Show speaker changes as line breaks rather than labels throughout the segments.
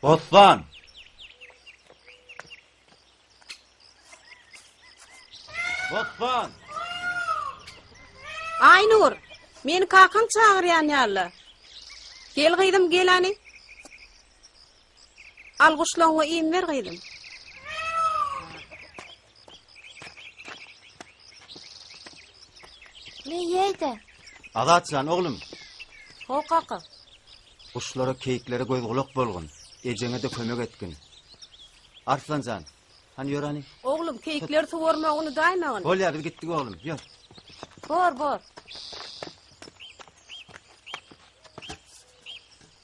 Osman! Osman!
Aynur, meni kakam çağıryan yalla. Gel gıydım gelani. Al kuşluğunu iyim ver gıydım.
Ne yeydi?
Azatcan oğlum.
Ho kaka.
Kuşlara, keyiklere göz kulak bolgun. Ecene de kömek etkin. Arslancan, hani yorani?
Oğlum keyikleri tuvormağını daymağın.
Bol ya biz gittik oğlum, yor.
Bor.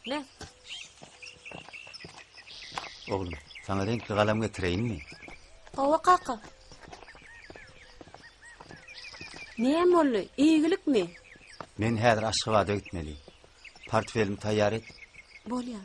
Ne?
Oğlum, sana renkli kalem getireyim mi?
Hova kaka. Niye mollu? İyilik mi?
Men häzir Aşgabat'a gitmeliyim. Portfelimi tayyar et.
Bol ya.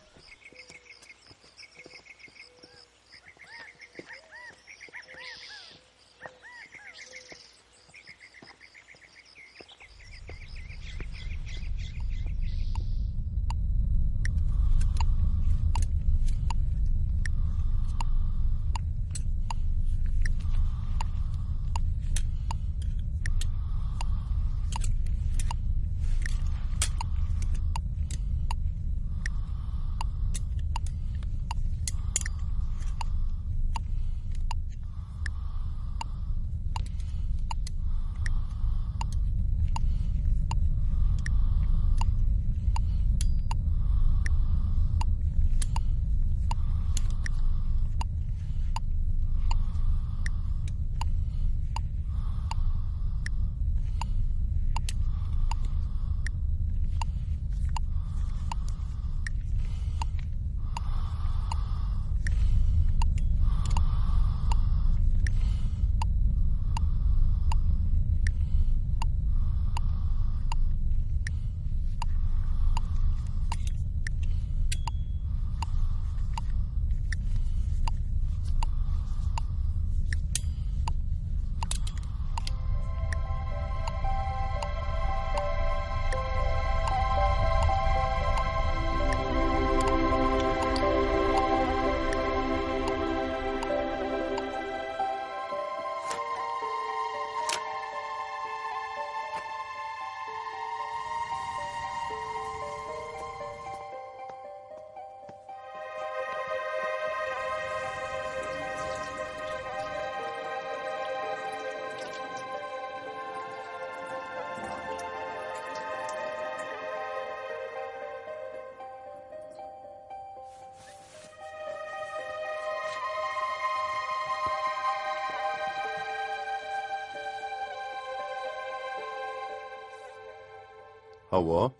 Hawa.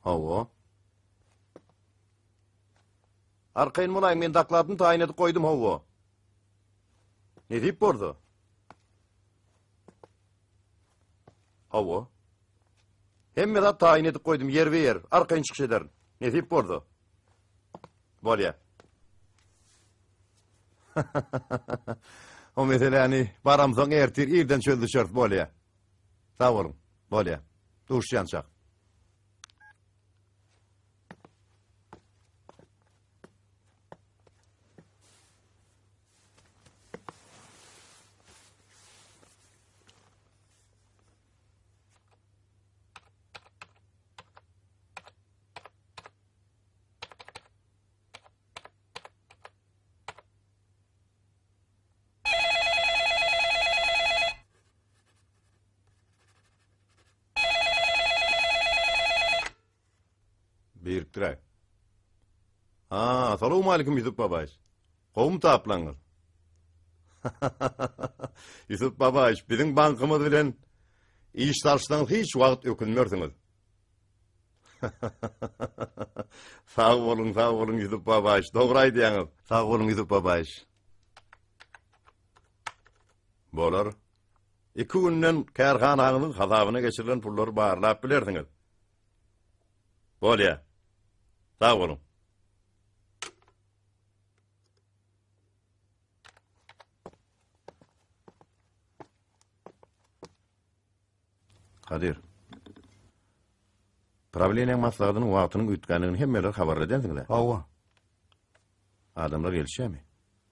Hawa. Arkayın mulayım, men dakladım tayin edip koydum Hawa. Ne deyip bordu? Hawa. Hemme da tayin edip koydum yer ve yer. Arkayın çıkış ederin. Ne deyip bordu? Bolya. O mesela hani baramsan ertir, irden çöldü şört bolya. Sağ olun, bolya. Duş yanacak. Biriktiray. Assalamu alaikum Yusuf babaş. Kovum taplanır. Yusuf babaş, bizim bankımız bilen iş tartıştan hiç vakit ökünmüyorsunuz. Sağ olun Yusuf babaş. Doğray diyanız. Sağ olun Yusuf babaş. Bolar. 2 günden kârhananın hasabına geçirilen pulları bağırlap bilirsiniz. Bolya. Sağ olun. Kadir. Problemin maslahatının vaktinin ütkanlığını hemmeler haber edensiniz.
Hawa.
Adamlar gelişe mi?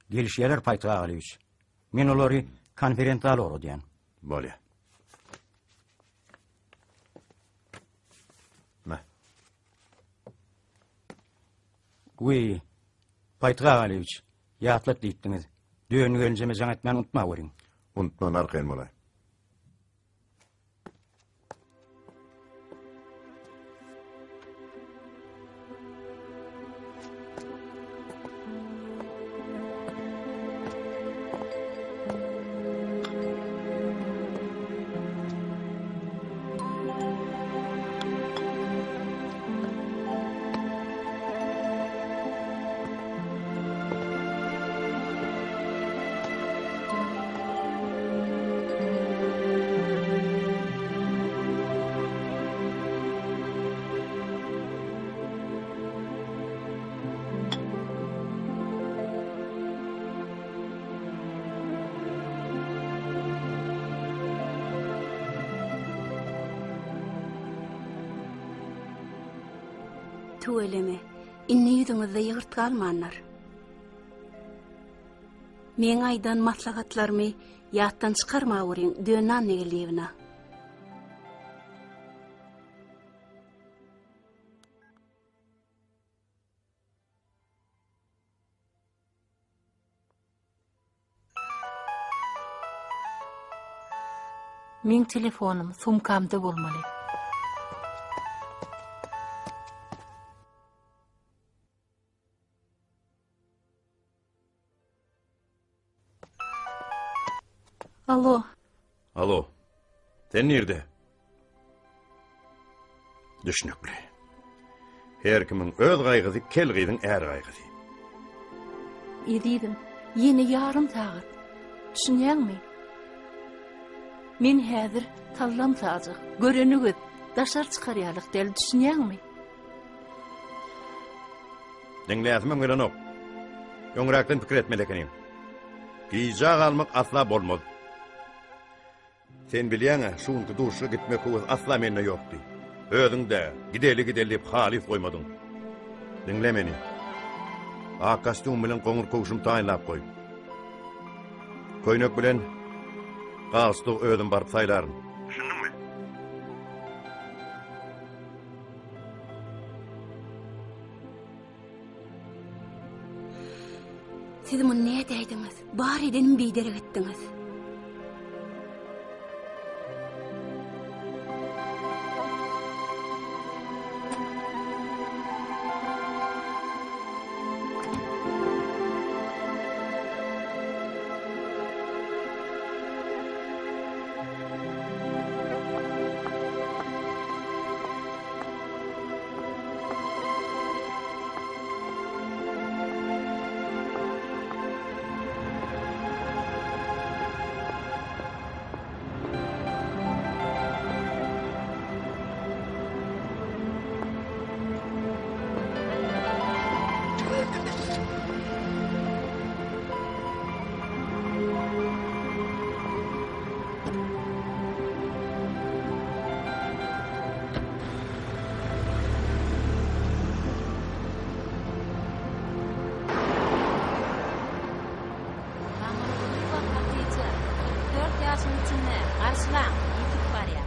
Gelişyeler paytağa alıyız. Men olary konferensiyal oru diyen.
Bolya. Ne?
Güy. Paytağa alıyız. Yatlık deyiptiniz. Düğünü gelince mecan etmen unutma verin.
Unutman arkayın molay.
Tu eleme. İnne yüzüňizde ýygyrt galmanlar. Men aydan maslahatlarmy ýatdan çykarma werin dönan negelewina.
Men telefonum sumkamda bolmaly. Alo.
Alo. Sen nerede? Düşnükli. Her kimin öz gaýgysy, kel gyzyň är gaýgysy.
Edidim. Yeni yarım saat. Düşünýärmi? Men häzir tallam sazık. Görenigit daşar çykarýarlyk del düşünýärmi?
Dinläsmem gelenok. Öňräkden pikir etmelekenim. Giýja galmak asla bolmaz. Sen bilýäňe, şuňky duşa gitmek hoýuz asla mende ýokdy. Özüň de gideli halis goýmadyň. Dinle meni. A kostyum bilen goňur kowşum taýlap goý. Koýnak bilen galstyk özüm baryp saýlarym. Düşündiňmi?
Siz muny näme diýdiňiz? Bar edenim beýdere gitdiňiz.
Suçunu karşılan, yetip var ya.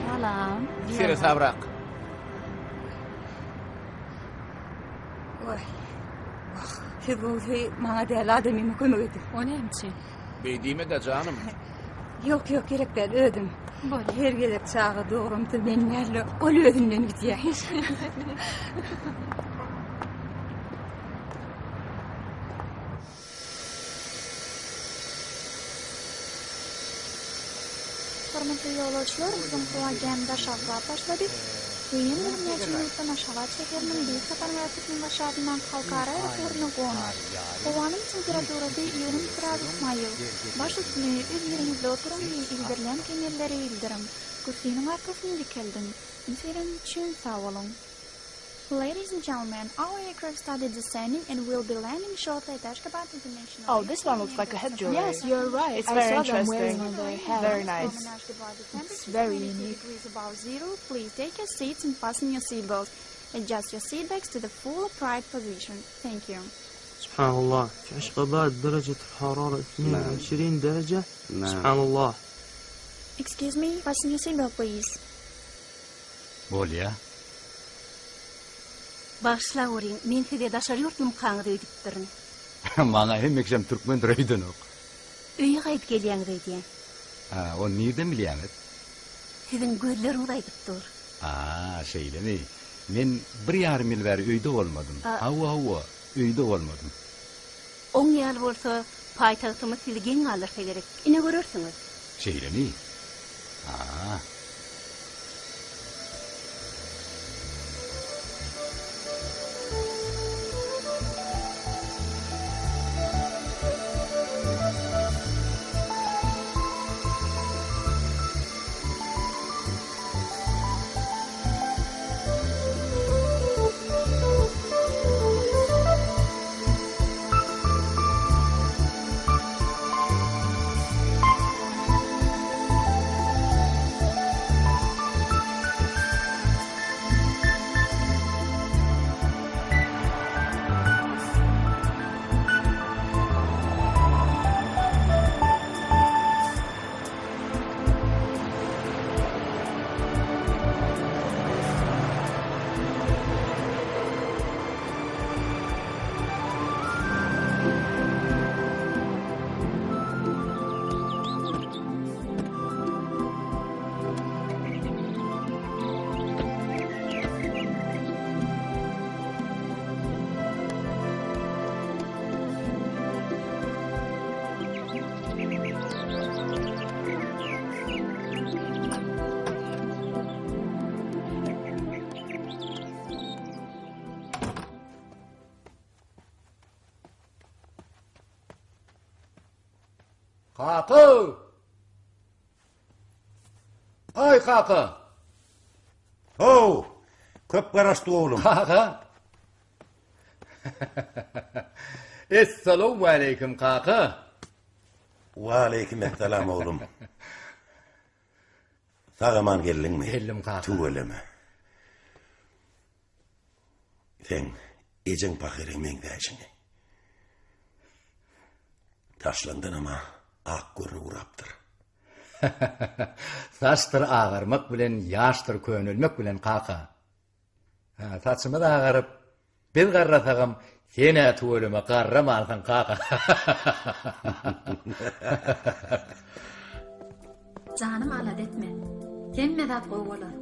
Salam.
Sire sabrak.
Vay. Firuze bana değil adamımı kömek edin.
O nemçi?
Beydime de canım.
Yok gerek değil ödüm.
Böyle.
Her gerek çağı doğrumdu ben yerle ol ödümden gidiyor.
Hormatly yo'lovchilar, bizim quvaganda shahra boshladik. Keyin bir necha minutdan aşağı çekerinin bir safar mevsimining başlarından xalqaro aeroportuna qo'ndik. Havoning temperaturasi 20 gradus mayil. Baş üstüne o'z yeringizda o'tiring deya bildirilgan kengellari bildirim. Kursining arkasına dikildim. Senin için sağ olun. Ladies and gentlemen, our aircraft started descending and will be landing shortly at Ashgabat International.
Oh, this one looks like a head jewelry.
Yes, you're right.
It's
I
very
saw them
interesting.
wearing on their head.
Very nice.
It's
very
22
unique.
degrees above zero. Please take your seats and fasten your seatbelts. Adjust your seatbacks to the full upright position. Thank you.
سبحان الله في عشقبات درجة الحرارة 22 درجة سبحان الله.
Excuse me, fasten your seatbelt, please.
Bol ya.
Başla orin, men hede daşar yurtum kaňyda ödipdirin.
Maňa hemmeksem türkmen döýdün ok.
Öýe gaýdyp gelýäňdi diýen.
Ha, o nirden bilýäňiz?
Siziň gözleriňiz aýdypdyr.
Şeylemi. Men 1,5 mil bäri öýde bolmadym. Hawa, öýde bolmadym.
Oň ýaly bolsa, paýtagtymy sizi geň alyrsa gerek. Ine görersiňiz.
Şeylemi.
Kakı! Ay kakı!
Oh, köp garaşdy oğlum.
Kakı! Esselamu aleyküm kakı.
Wa aleykümselam oğlum. Sağaman geldin mi?
Geldim kakı.
Tuğuleme. Sen ejin pakiri mengdäşini. Taşlandın ama ak görünü uraptır.
Saçtır ağarmak bilen, yaştır könülmek bilen kaka. Saçımı da ağarıp, bir garratagam, sene tuğuluma garramalsın kaka.
Canım alat etme. Sen medat qoy bolar.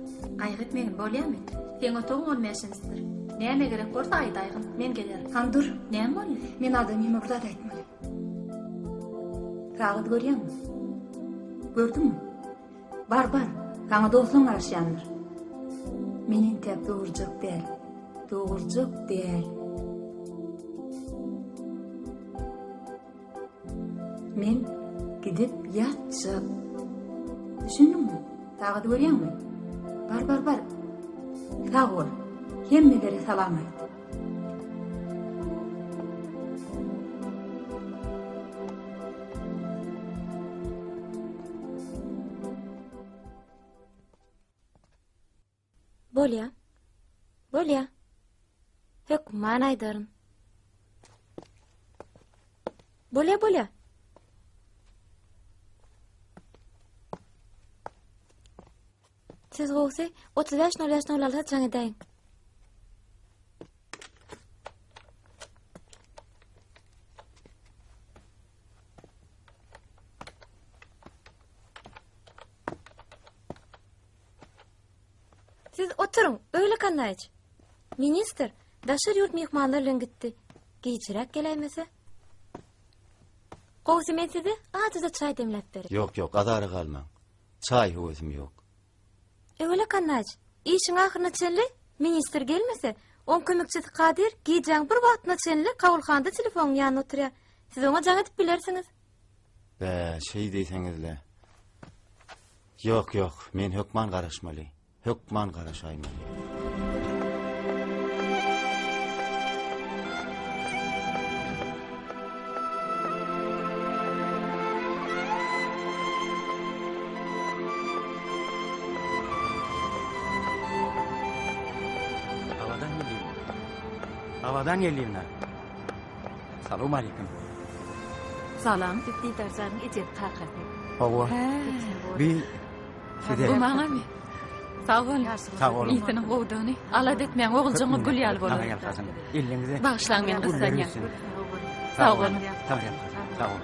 Ayık etmeyin bolýarmy? Sen otoň olmaýasyňdyr. Näme gerek bolsa aýt aýgyn, men gelerim.
Kandur,
Näme bolýar?
men adamymı burada aýtmaly. Kağıt görýärmi? Gördünmü? Bar, kaňa dostluň araşýandyr. Menin tep doğurjak däl. Doğurjak däl. Men Gidip yatacak. Düşündün mü? Tağı da görüyor musun? Bar. Sağ ol. Hemmelere salam ayt.
Bolya. Hök manaydarın. Bolya. Siz goğse 30 yaşına olalsa can edeyim. Siz oturun, öyle kanayç. Minister, daşır yurt mihmanlarla gitti. Giyicirak geleymese. Goğse men size atıza çay demlep verin.
Yok, adarı kalmam. Çay özüm yok.
Öyle kanayç. İşin ahırına çenli, minister gelmese, on kömükçisi Kadir, giyeceğin bir vaatına çenli, kavulxanda telefonun yanına oturuyor. Siz ona can edip bilersiniz.
Şey deysenizle. Yok, men hökman karışmalı. Hökman karışaymalı.
Havadan geleyim lan. Salam aleyküm.
Salam. Bitti derslerin ecet kakatı.
Hava. Bir
Bu mağa mı? Sağ olun. İyitinin kovduğunu. Alat etmeyen oğulcana gül yal bolur.
Tamam kızım. Elinize.
Bağışlan men kızdan ya.
Sağ
Sağ olun.
Tamam kızım. Sağ olun.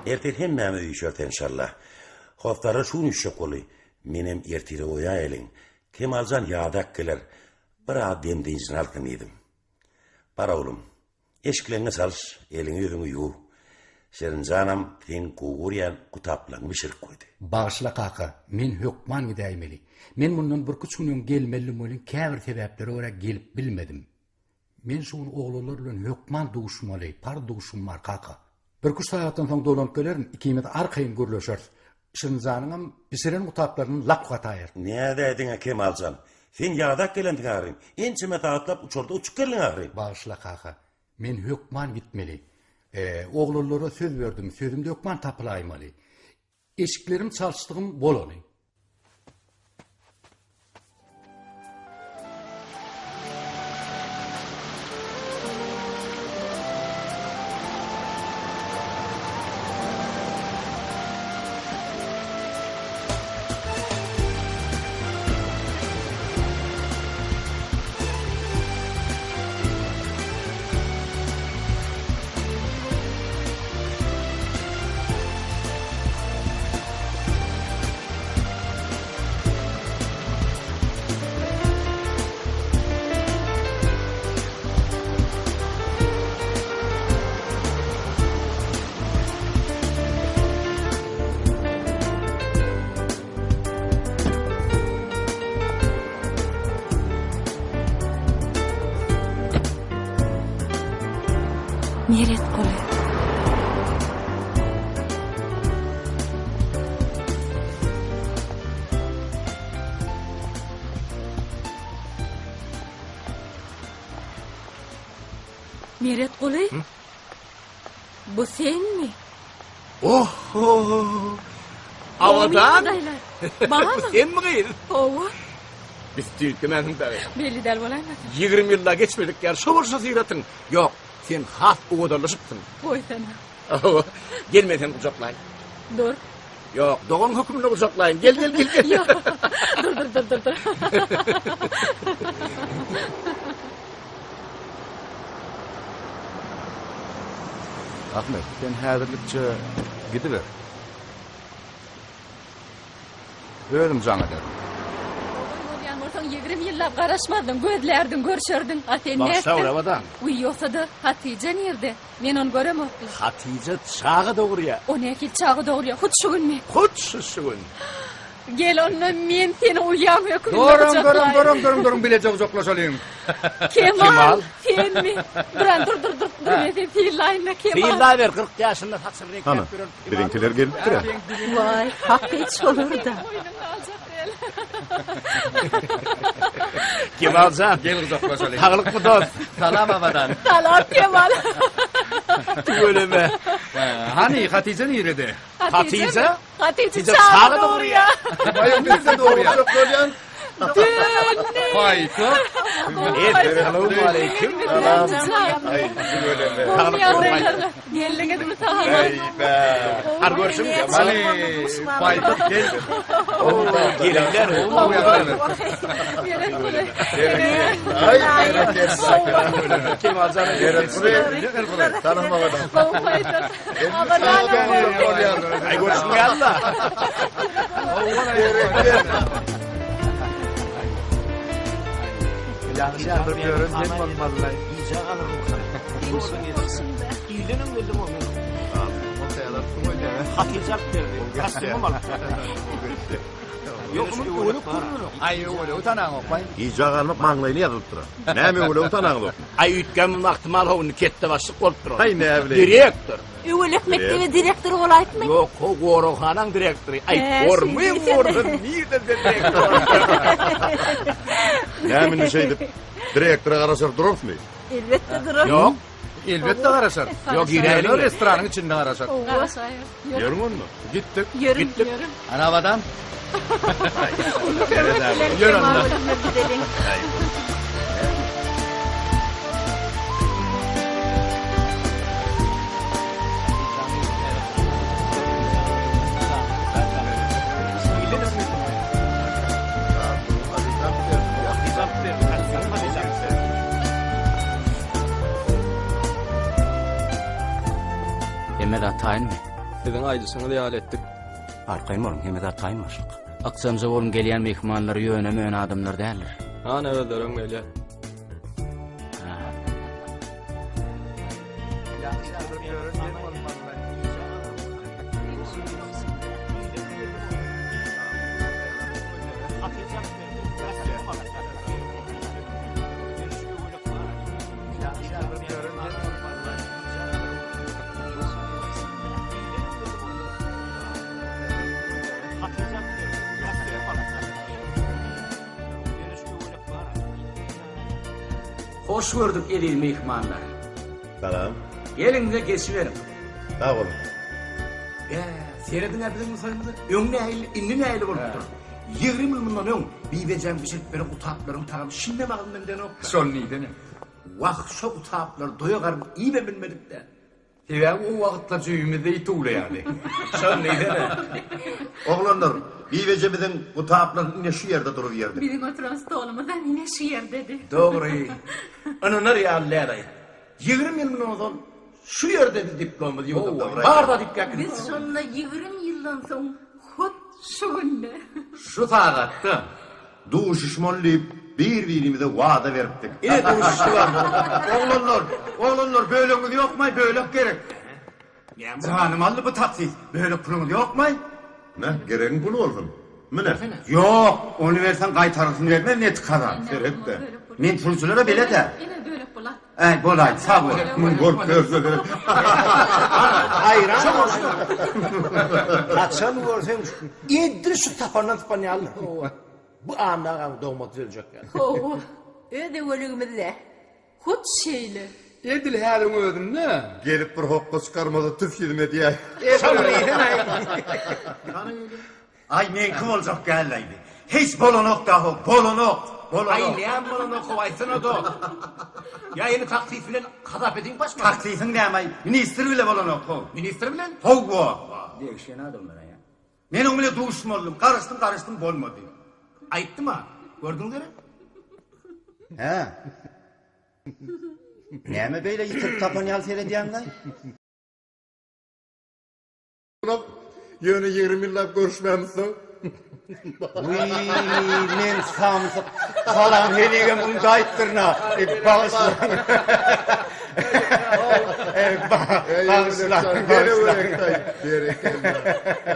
Ertir hemmemi düşört inşallah. Hoftarı şun işe kolu. Menem ertiri oya elin. Kemalcan yadak gelir. Bir adem denizin altın edim. Para oğlum. Eşklerini salış. Elini yüzünü yuh. Serin canım ten kuğuryan kutaplan mişirk koydu.
Bağışla kaka. Men hökman gideymeli. Men bundan bir küçüğünün gelmelim olin käbir sebepleri olarak gelip bilmedim. Men şun oğullarla hökman duşmalı. Par duşum var kaka. Bir kuş saattan soň dolanıp gelerim, ikimiz arkayın gürleşer. Şırınzanım bisiren utaplarının lap katayır.
Ne dedin Kemalcan? Sen yadak gelen tıkarın. Ençime taatlap uçorda uçuk gelin ağrıyım.
Bağışla kaka. Men hökman gitmeli. Oğullara söz verdim. Sözümde hökman tapılaymalı. Eşiklerim çalıştığım bol olayım.
Meret kolu. Meret kolu? Bu sen mi?
Avadan?
Bana mı?
Sen mi gıyır?
Ova.
Biz Türkmen'in de.
Belli del olaymadı.
20 yılda geçmedik yer şovursa ziyaretin. Yok, sen has uğudurlaşıptın.
Oy sana.
Gelmesen kucaklayın.
Dur.
Yok, doğum hükmünü kucaklayın. Gel.
Yok. Dur.
Ahmet, sen hazırlıkça gidiver. Ölüm sana derim.
Bolgan bolsaň 20 ýyllap garaşmadym, gözlärdin, görşerdin. Aten
Bak,
näçe?
savrabadan.
Uy ýoksa-da Hatice nerede? Men onu göremok.
Hatice çağı doğruya.
O näkil çağı doğruya. Hut şu gün mi?
Hut şu gün.
Gel onunla men seni uyam hökümle
Durun, bilece uzaklaşalım.
Kemal, sen mi? Dur. Ne de fiillaýyna Kemal.
Fiillaý ver 40 ýaşynda taksir renk
Ana,
yapýaran.
birinkiler gelipdir.
Vay, hak hiç olur da.
Kemalcan.
Gel uzaklaşalım.
Taglyk mı dost?
Salam abadan.
Salam Kemal.
Öyleme.
Hani Hatice nerede?
Hatice?
Hatice
Çağı
çağı
doğruya.
doğruya.
Bayım nerede doğruya?
Dönne.
Fayto.
Selamun aleyküm.
Geldiğine dur tamam.
Har görüşüm.
Hani Fayto gel.
Gelinler. Kemalcan'ın
Tanım bakalım.
Ay görüşüm geldi.
Yanlış yapıyorum, benim olmadılar.
İyice alırım. İyilenim dedim o benim. Hatırcak verdi. Kastımı var. Yok mu? Öyle kurmuyor.
Ay öyle utanan okmay.
İyice almak manglayını yazıptıra. Näme öyle utanağlı?
Ay ütken vaktimal hovunu kette başlık olup durur.
Hay ne evli.
Direktör.
Öwelek mektebi direktor bolaytmy?
Yok o Gorohan'ın direktörü. Ay kormuyum orada. Nerede direktör?
Näme ne şeydi? Direktöre karasar durur mu?
Elbette durur.
Yok.
Elbette karasar.
Yok girelim.
Restoranın içinde karasar.
Yarın onu.
Gittik.
Gittim.
Anavadan.
Yürü ondan. Gidelim.
Hemme de atayın mı?
Sizin aýdysyňyzy ýal etdik.
Arkayın mı? Hemme de atayın mı? Aksamca oğlum gelen mehmanlar yöne adamlar değerler.
Ana öldürün böyle.
Hoş gördük edil mehmanlar.
Salam.
Gelinize geçiverin.
Sağ olun.
Seyredin abidin musayımızı. Önüne eğili, inline eğili olup dur. 20 yıl bundan ön. Bibecem biçiltleri utapların tamam. Şimdi bakın benden o.
Son neydi ne?
Vahşa utaplar doya karım iyi be bilmedik de.
Evet o vakitler cüyümüzde ituğla yani.
Son neydi ne?
Oğlanlar, bivecemizin bu taapların yine şu yerde durur yerde.
Bizim oturan stolumuzdan yine şu yer dedi.
Doğru. Anılar ya Allah'a. 20 yıl bundan şu yerde de diplomuz yok. Barda dikkat.
Biz şonla 20 yıldan soň hut şu günde.
Şu taatda duşuşmonlayıp birbirimize vaada veripdik.
Yine duşuştu var.
Oğlanlar böyleniz yok mu? Böyle gerek.
Canım aldı bu taksi. Böyle pulumuz yok mu?
Ne? Gereğin pulu olsun. Mı ne?
Yok. Onu versen kaytarısını vermem ne tıkadan.
Seret de.
Men pulculara bile de.
Yine böyle bulat.
Ey bolay sağ ol.
Gol gözleri.
Hayır ha. Kaçan görsen yedir şu tapandan tapanya alır. Bu andan doğmak verecek yani.
Oo. Öde ölümüzde. Hut şeyle.
Edil halin ödün ne?
Gelip bir hoppa çıkarmadı tüf yedime diye.
Ay men kim olacak geldi. Hiç bolonok da bolonok. Ay näme bolany kowaysyn o do. Ya yeni taklif bilen kadap edin başma.
Taklifin näme? Ministr bile bolan ok.
Ministr bilen?
Howwa.
Değişen adamlar ya.
Men oňa bile duşum oldum. Karıştım bolmady.
Aytdy mı? Gördüňler?
He. Näme beýle ýitip tapan ýal seredýäňňa?
Yöne 20 yıllap görüşmemizsin.
Men samsyk salam heligem unda aýtdyrna. Bağışla. Bağışla.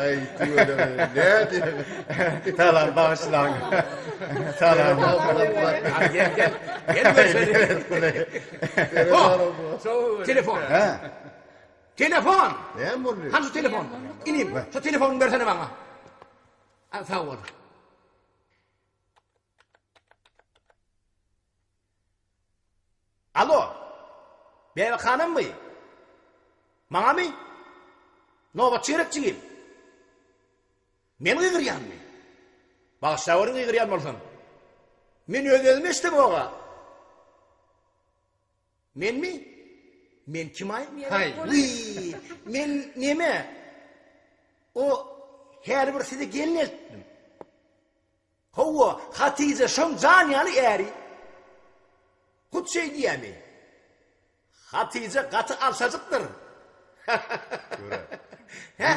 Ay tuğla. Ne diyor?
Salam bağışlaň. Salam.
Gel. Telefon.
He.
Telefon.
Ne murlu?
Hangi telefon? İnim. Şu telefonu versene bana. Sağ ol. Alo. Bey hanım mı? Bana mı? Nova çeyrek Men gıgıryan mı? Bağışlavırın gıgıryan bolsun. Men ödülmüştüm oğa. Men mi? Men kim ay?
Hay.
Men neme? O her bir size gelin ettim. Hova Hatice şom canyalı eri. Kut şey diyemi. Hatice katı alsacıktır. He?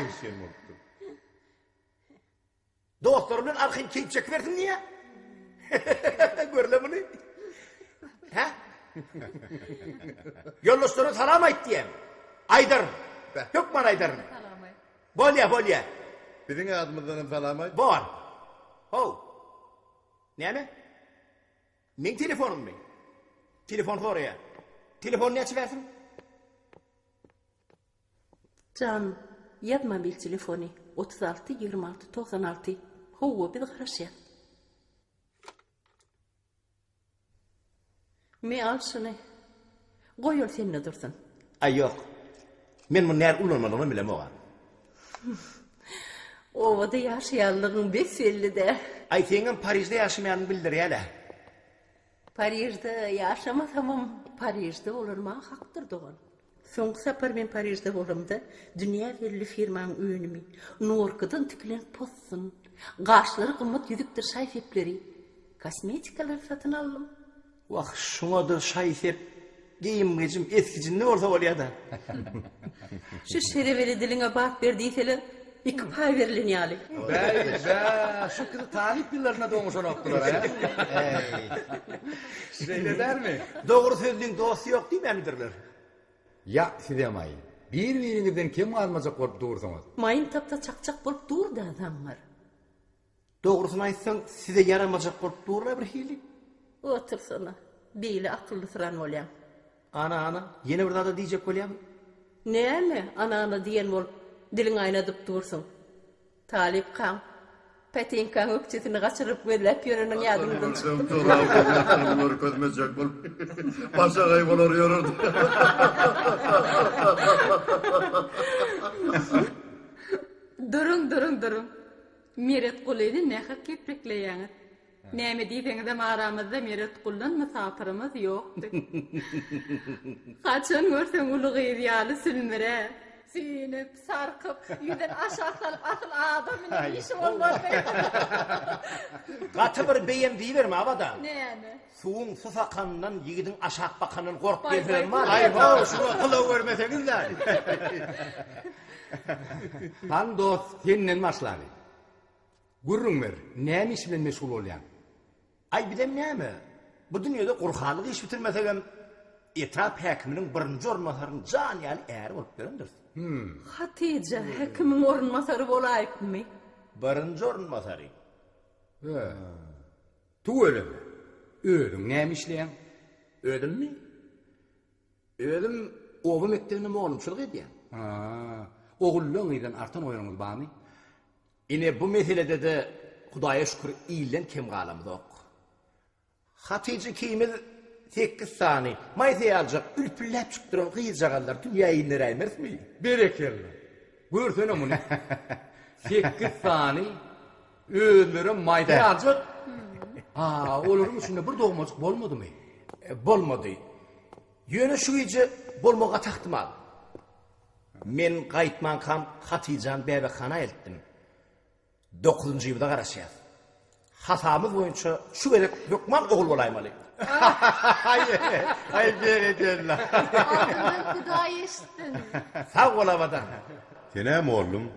Doktorun arkın keyip çekiverdin niye? Görle bunu. He? Yollusunu salam ayt diyem. Aydar. Yok mu Aydar'ın? Bolya.
Bizim adımızdan salam ayt.
Bol. Ne mi? Men telefonum mu? Telefon oraya. Telefon ne açıversin?
Canım, yazma bil telefonu. 36 26 96. Hova bir garaşya. Me al şunu. Goyol seninle dursun.
Ay yok. Men bu ner ulunmadığını bilem oğa.
Ovada yaşayallığın belli de.
Ay senin Paris'te yaşamayanını bildir hele.
Paris'te yaşamasamam. Paris'te olurma haktır doğan. Son sapar ben Paris'te olurumda dünya belli firmanın ünümü. Norkadan tükülen postsun. Qaşları kımmet yüzüktür şayfepleri. Kosmetikalar satın aldım.
Vah şunadır şayfep. Giyim gecim eskicin ne orta oluyor da.
Şu şereveli diline bak verdiyseler 2 pay verilen yali.
Be, şu kızı talip yıllarına doğmuş onu oktular ha. Şeyle der mi?
Doğru söylediğin dostu yok değil mi emidirler?
Ya sidemayın. Bir-birinizden kim almacak olup doğursanız?
Mayın tapta çakçak bolup dur da adamlar.
Doğrusunu aytsan size yaramacak olup doğurlar bir hili.
Otur sana. Beyle akıllı sıran olayam.
Ana. Yine burada da diyecek olayam.
Ne mi? Ana diyen ol. Dilin aynadıp dursun. Talip kan. Petinkan ökçesini kaçırıp vedlep yönünün yadından çıktı.
Bunları közmeyecek bol. Başa kaybol arıyordu.
Durun. Meret kuleydi ne hak keprikleyeňiz. Näme diýseňiz aramyzda meret kullan mysafyrymyz ýokdy. Kaçan görseň uly ýaly sülmire. Sinip, sarkıp, yüzden aşağı salıp asıl adamın işi olmaz.
Katı bir beyem deyiverme abada.
Ne?
Suğun susakandan yigidin aşağı bakanın kork geziren var.
Ay bo, şunu kılav vermeseňiz de.
Han dost senden başlary. Gurrun ver. Näme iş bilen mesul bolýan?
Ay bidem näme? Bu dünýede gurkanlyk iş bitirmesek hem etrap häkiminiň birinji ornmasaryny jan ýaly äri bolup berendir.
Hatice hekimin ornmasarı bolayıpmy?
Birinji ornmasary.
Tu öyle mi? Ödüm näme işleýän?
Ödüm mi? Ödüm oğul mektebine moğulumçuluk edýän.
Oğulluğundan artan oýanyňyz barmy?
Ine bu meselede de Hudaýa şükür iýlen kem galamyz ok. Hatice kimiz 8 sany maýsy ýaljak ülpüllep çykdyran gyýjaganlar dünýäyi näreýmersmi?
Berekelle. Görsene muny. 8 sany özleri maýda ýaljak. Olaryň içinde bir dogmazlyk bolmadymy?
Bolmady. Ýöne şu gece bolmaga tahtymam. Men gaýtman kam Hatijan bäbäxana eltdim. 9-njy ýylda garaşýar. Hatamyz boýunça şu gerek Lokman ogul bolaýmaly.
Ay beredella.
Hudaý eşitdim.
Sag bolamadan.
Tenem oğlum.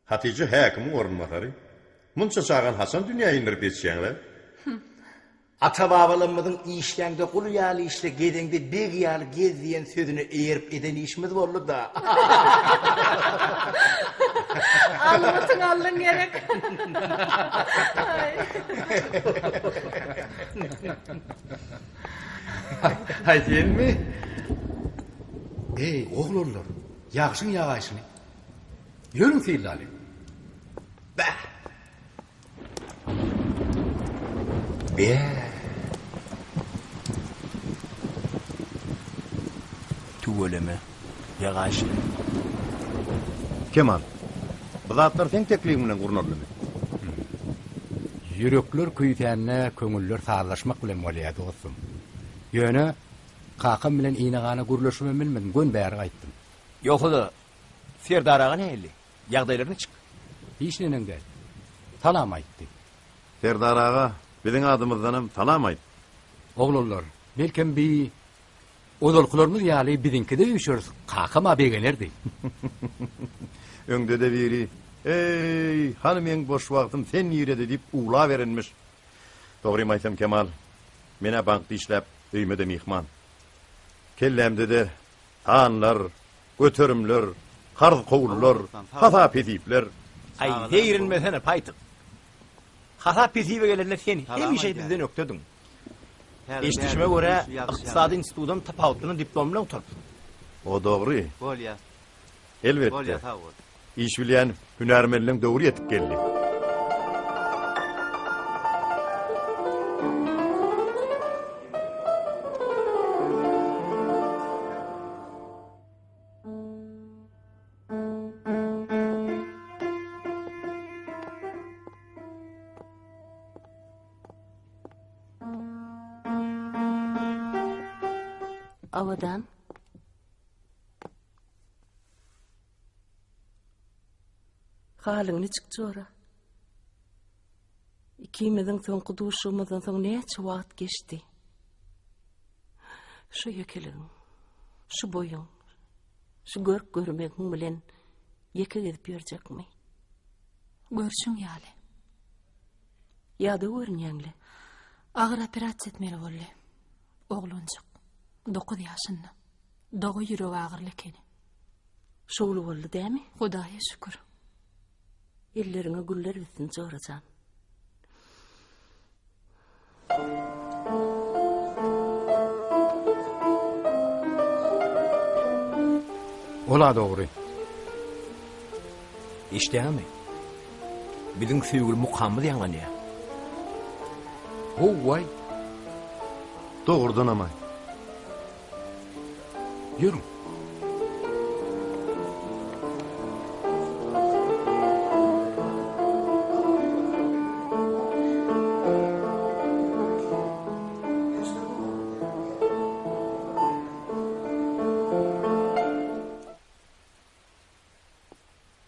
Hatice häkimin orunmakary. Munça çağan Hasan dünýä indirip etýänler.
Ata babalarymyzyň işleňde gul ýaly işle gedende beg ýaly gez diýen sözüni eýerip eden işimiz boldy da.
Almatın allın gerek.
Hay gelmi?
Ey oğlurlar, ýagşyň ýagaýsyny. Ýörüň fiýlaly.
Bah. Be. Tuweleme. Ýagaşy.
Kemal. Bizatlar sen teklifin bilen gurnarlymy?
Ýürekler küýtänne, köňüller sarlaşmak bilen bolýar dostum. Ýöne kakam bilen iňigany gurlaşymy bilmedim, gön bäri gaýtdym.
Ýokda Serdaraga näli? Ýagdaýlaryny çyk.
Hiç nenen gel. Salam aýtdy.
Serdaraga biziň adymyzdanam salam aýt.
Oğlunlar, belkem bir odolkularımız ýaly bizinkide üşür kakam abegelerdi.
Öňde de biri, ey, hanım en boş wagtym sen ýerede diýip uğla verenmiş. Dogry aýtsam Kemal, mene bankda işläp, öýmede mihman. Kellemde de tanlar, götürümler, karz kowullar, hata pedipler.
Ay, heyrinmesene paytyk. Hata pesibe gelenler sen hemişe bizden ökdedin. Eşitişime göre Iqtisadi institutdan tapawutyny diplom bilen oturup.
O dogry.
Bolýa.
Elbetde.
Bolýa, tawur.
İş bilen hünärmenliň döwri ýetip geldi.
Awadan halyň çykjora. Ikimiziň soňky duşumyzdan soň näçe wagt geçdi. Şu ýekeliň, şu boýuň, şu görk görmegiň bilen ýeke gezip ýörjekmi?
Görüşüň ýaly.
Ýa-da görnýäňli.
Agyr operasiýa etmeli boldy. Oglanjak. 9 ýaşynda. Dogy ýüregi agyrlykeny.
Şol boldy dämi?
Hudaýa şükür.
Ellerine güller bitsin çoracan.
Ola dogry.
Işdämi? Biziň süýgül mukammy diýen ýa.
Oway.
Dogurdan ama.
Ýürüň.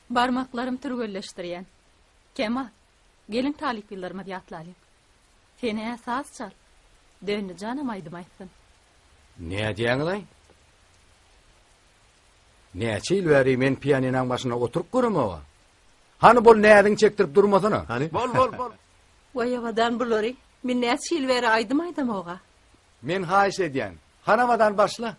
Barmaklarym türgelleşdirýän. Kemal, gelin talip ýyllarymyz ýatlaly. Seni esas çal. Döndü canım aýdym aýtsyn.
Ne diýäňiz? Näçe ýyl bäri men pianinaň başyna oturup görmegi. Hani bol nädiň çektirip durmasyna?
Hani?
Bol.
Vay awadan bulary. Men näçe ýyl bäri aýdym oga.
Men haýyş edýän. Hanamadan başla.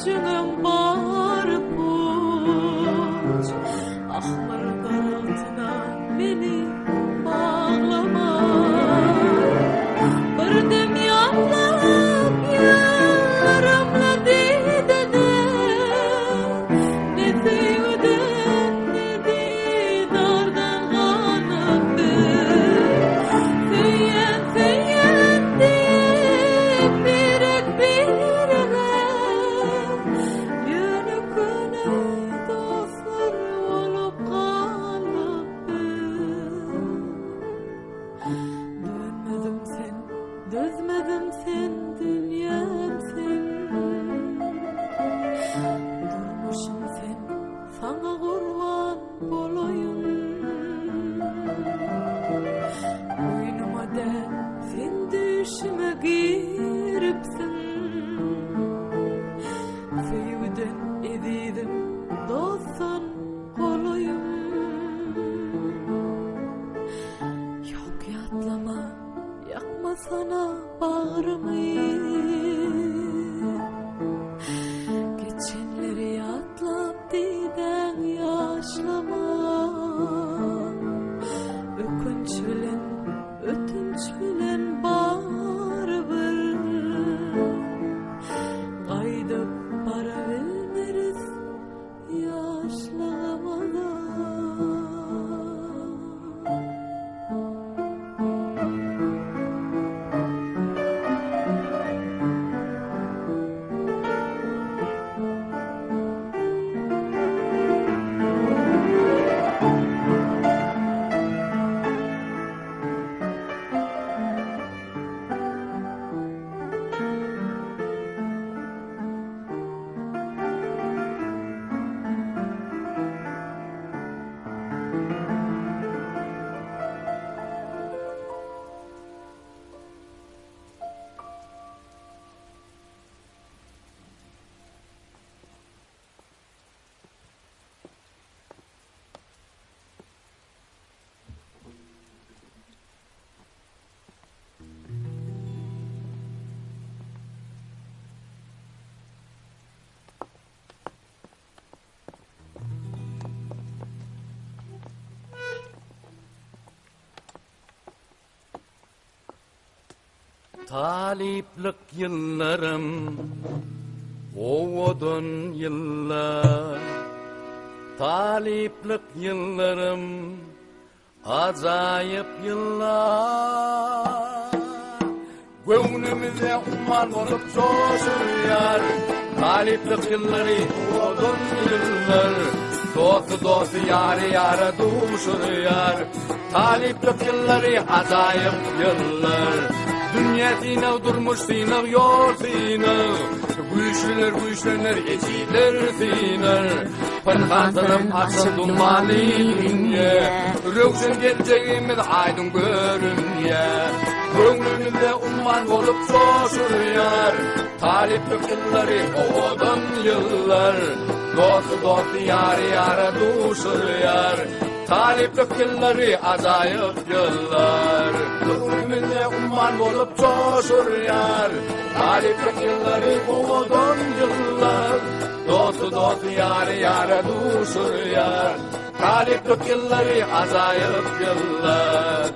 gücüňem bar puç. Ahlar altına beni bağlama. Bir dem yalap yıllarımla didene. Ne sevden ne didardan kanıttı. Feyen feyen deyip birek birine. Yönü güne dostlar olup kalıptı. Dönmedim sen, dözmedim sen, dünyam sen. Durmuşum sen, sana kurban bolayım. Boynuma da sen düşüme giripsin. Sevden edidim, dostsan kolayım. Yok yatlama, yakma sana bağrımı. Geçenleri yatlap diden yaşlama. Ökünç bilen, ötünç bilen barıbır. Qaydıp para vermeriz yaşlamadan.
Taliplik yıllarım, ovodun yıllar. Taliplik yıllarım, acayip yıllar. Gönlümüze umman olup coşuyor. Taliplik yılları, ovodun yıllar. Dostu dostu yarı yarı duşuyor. Taliplik yılları, acayip yıllar. Dünya sınav durmuş sınav yok sınav. Güçlüler eşitler sınav. Pınhantanım açıl dumanı dünya. Rövşen geleceğimiz aydın görünüyor. Gönlümüzde umman olup coşuyor. Taliplik yılları oğudun yıllar. Dostu dostu yarı yarı duşuyor. Taliplik yılları acayip yıllar. Gönlümüzde umman olup coşuyor. Taliplik yılları oğudun yıllar. Dostu dostu yarı yarı duşuyor. Taliplik yılları acayip yıllar.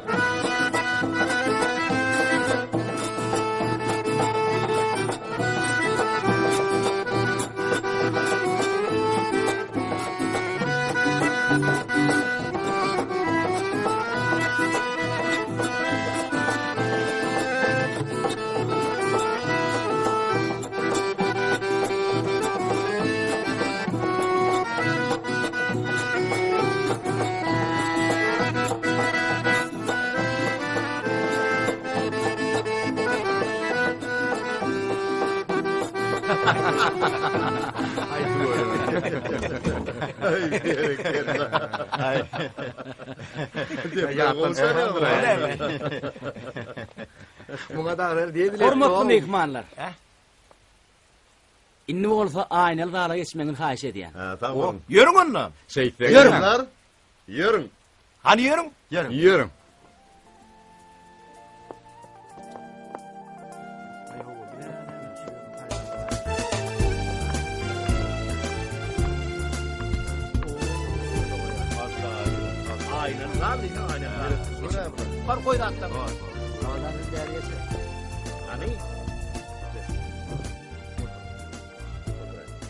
Hormatly mehmanlar. İnni bolsa aynalı dağla geçmenizi haýyş edýän.
Yürüň ondan.
Yürüň. Yürüň.
Hani yürüň?
Yürüň.
Aynen abi, aynen abi. Var koy da atla. Hani?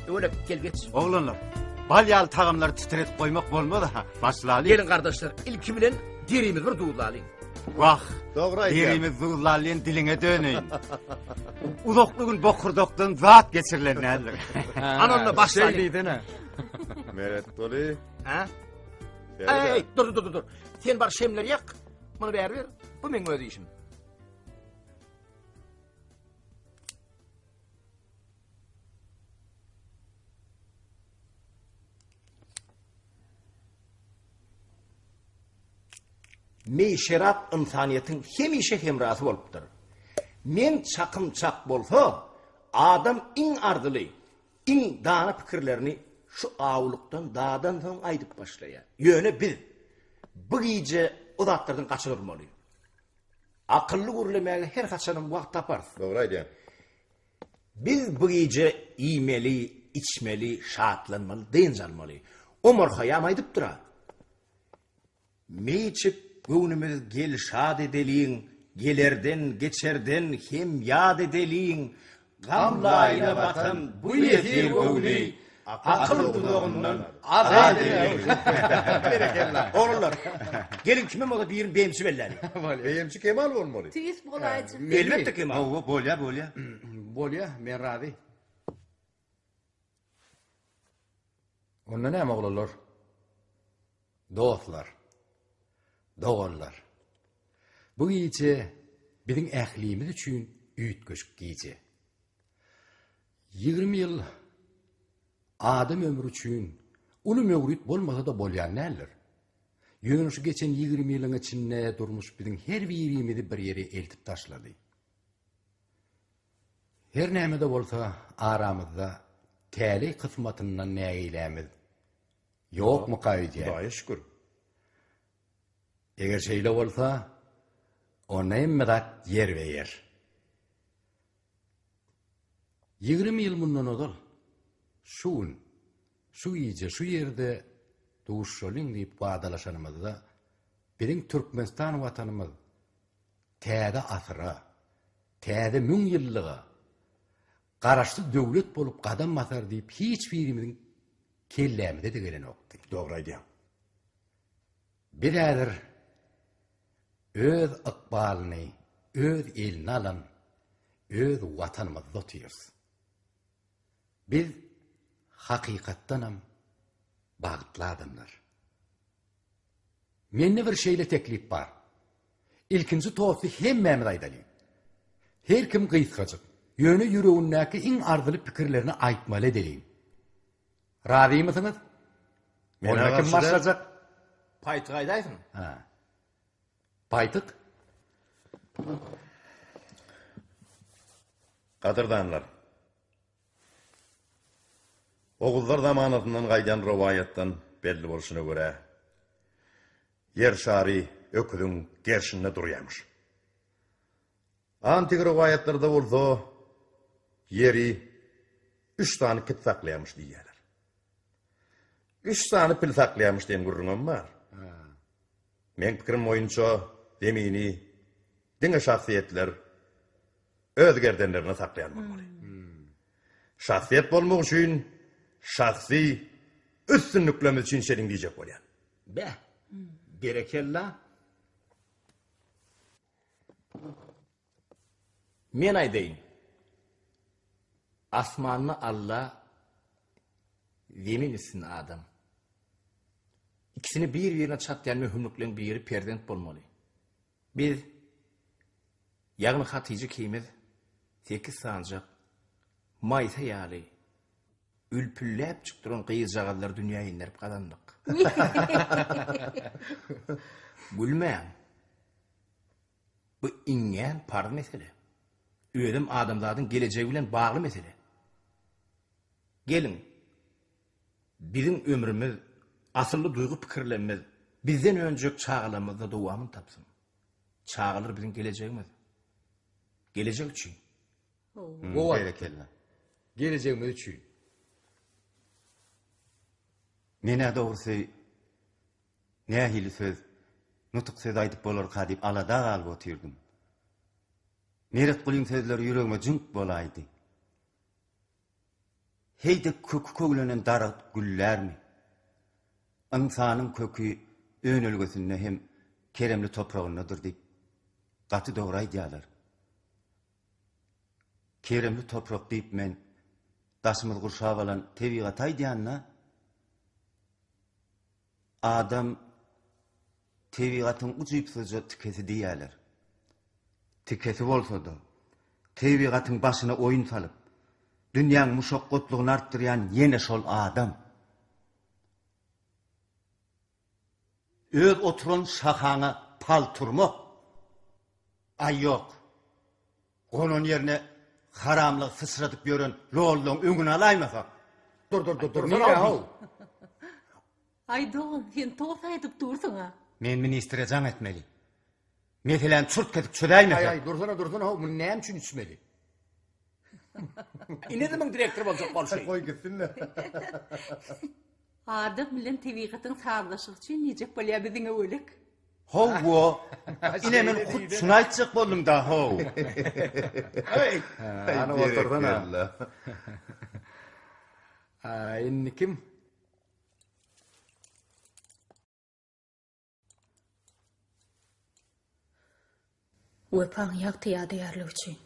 Öyle gel geç.
Oğlanlar, balyal tağımları titret koymak bolmadı ha. Başlayalım.
Gelin kardeşler, ilki bilen derimiz bir duğulalım.
Vah,
Doğru
derimiz duğulalıyın diline dönüyin. Udokluğun bokurdoktan zat geçirilen nedir?
Anonla başlayalım.
Şey ne?
Meret dolu.
Ha? Ey, dur. Sen bar şemler yak. Bunu ver. Bu men öde işim. Meşerat insaniyetin hemişe hemrası bolupdur. Men çakımçak bolsa, adam in ardılı, in dağına fikirlerini şu ağuluktan, dağdan son aydıp başlaya. Yöne biz, bu gece o dağıtlardan kaçınırmalıyım. Akıllı görülemeyle her kaçanın vaxt taparız.
Doğru aydı.
Biz bu gece yemeli, içmeli, şaatlanmalı, deyince almalı. O morhaya aydıp dura. Meyçip gönümüz gel şad edeliyin, gelerden, geçerden hem yad edeliyin. Gamlayla vatan bu yetir gönlü, akıl kulağından azad edeliyin. Oğullar, gelin kime moda bir yerin beyimsi belleri.
Beyimsi Kemal olmalı.
Tüyüs bolaycı.
Elbette Kemal.
Bolya.
Bolya, men razi. Onda näme oğlanlar? Dostlar. Doğanlar. Bu gece bizim ählimiz üçün üýtgeşik gece. 20 yıl adam ömrü üçün ulu möwrit bolmasa da bolýan näler? Ýöne şu geçen 20 ýylyň içinde durmuş bizim her birimizi bir ýere eltip taşlady. Her näme de bolsa aramyzda täli kısmatyndan näýilämiz. Ýokmy gaýdy?
Hudaýa şükür.
Eger şeýle bolsa, ona emmedat yer beýer. 20 ýyl mundan odal, şu ýyje, şu ýerde duşşolyň diýip badalaşanymyzda, biziň Türkmenistan watanymyz täze asyra, täze müň ýyllyga, garaşly döwlet bolup gadam basar diýip hiç birimiziň kellämide de gelen okdy.
Doğru aydı.
Biräder öz ykbalyny, öz elini alan, öz watanymyzda tutýarys. Biz hakykatdanam bagtly adamlar. Mende bir şeýle teklip bar. İlkinji towy hemmämiz aýdalym. Her kim gysgaçyk, ýöne ýüregindäki iň ardyly pikirlerini aýtmaly edelim. Razymysyňyz?
Mene
kim başlajak?
Payt gaýdaýsyn.
Ha. Paytyk?
Qadırdanlar. Oğullar zamanatından gaýdan rowayatdan belli bolşuna görä. Yer şary öküdüň gerşinde durýarmyş. Antik rowayatlarda bolsa yeri 3 tane kit saklaýarmyş diýerler. 3 tane pil saklaýarmyş diýen gurrunam bar. Men pikirim boýunça demini diňe şahsiýetler öz gerdenlerine saklaýan bolmaly. Şahsiýet bolmak üçin şahsi üstünlüklerimiz üçin şeriň diýjek bolýan.
Be, berekella. Men aýdaýyn. Asmanny Allah, zemin adam. İkisini bir-birine çatlayan mühümlüklerin biri perdent bolmaly. Biz ýagny Hatice kimiz 8 sancak maysa ýaly ülpülläp çykdyran gyýjagalar dünýäge indirip gadandyk. Gülmän. Bu iňen par mesele. Ödüm adamlaryň geleceği bilen bagly mesele. Gelin. Bizim ömrümüz, asıllı duygu pikirlerimiz bizden önceki çağlarımızda dowamyn tapsyn. Çağlar bizim geleceğimiz. Gelecek üçin.
Berekella. Geleceğimiz üçin.
Mene dogusy Nähili söz, nutuk söz aýdyp bolar kadip alada galyp otyrdım. Meret Gulyň sözleri ýüregime jünk bolaydy. Heýde kökü köglenen darat güllermi? İnsanyň kökü önelgesinde hem keremli toprağındadır diýip gaty dogry aýdýarlar. Keremli toprak diýip men daşymyz gurşap alan tebigat aýdýanna adam tebigatyň uçypsyza tikesi diýerler. Tikesi bolsa-da tebigatyň başyna oýun salyp dünýäň muşakkatlygyny artdyrýan ýene şol adam. Öz oturan şahaňa palturmak. Ay yok. Onun yerine haramlyk fısradyp ýören lolluň öňüne alaýmasak.
Dur. Nere haw?
Aýdon, sen toz aýdyp dursun ha.
Men ministre jaň etmeli. Meselen çurt ketip çöläýmesak.
Ay, dursana haw, bu näme üçin içmeli?
İnedimin direktör boljak bolşy.
Koy gitsinler.
Adam bilen tebigatyň sarlaşygy üçin nejek bolýar biziňe ölek.
Haw, ine men şunu aýtjak boldum da haw.
Hey, ana oturdana. Inni kim?
Wepaň ýagty ýadyýarlyk üçin.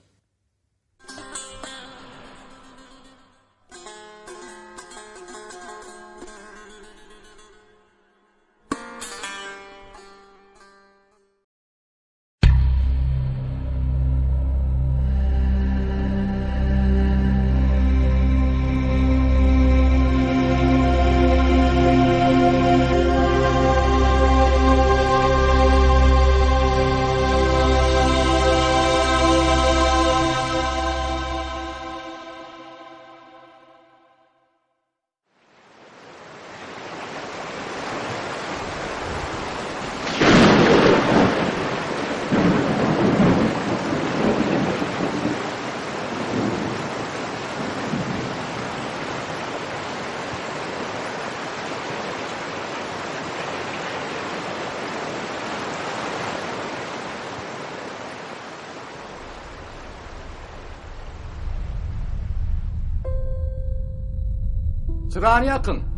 Çırağını yakın.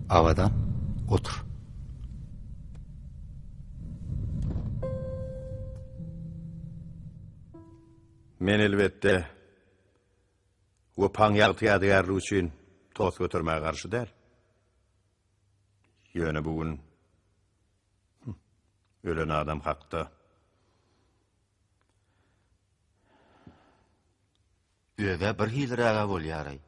Avadan otur.
Men elbette Wepaň ýagty ýadygarlyk üçin toz götürmäge garşy däl. Ýöne bugün ölen adam hakda.
Öde bir hilraga bolýary.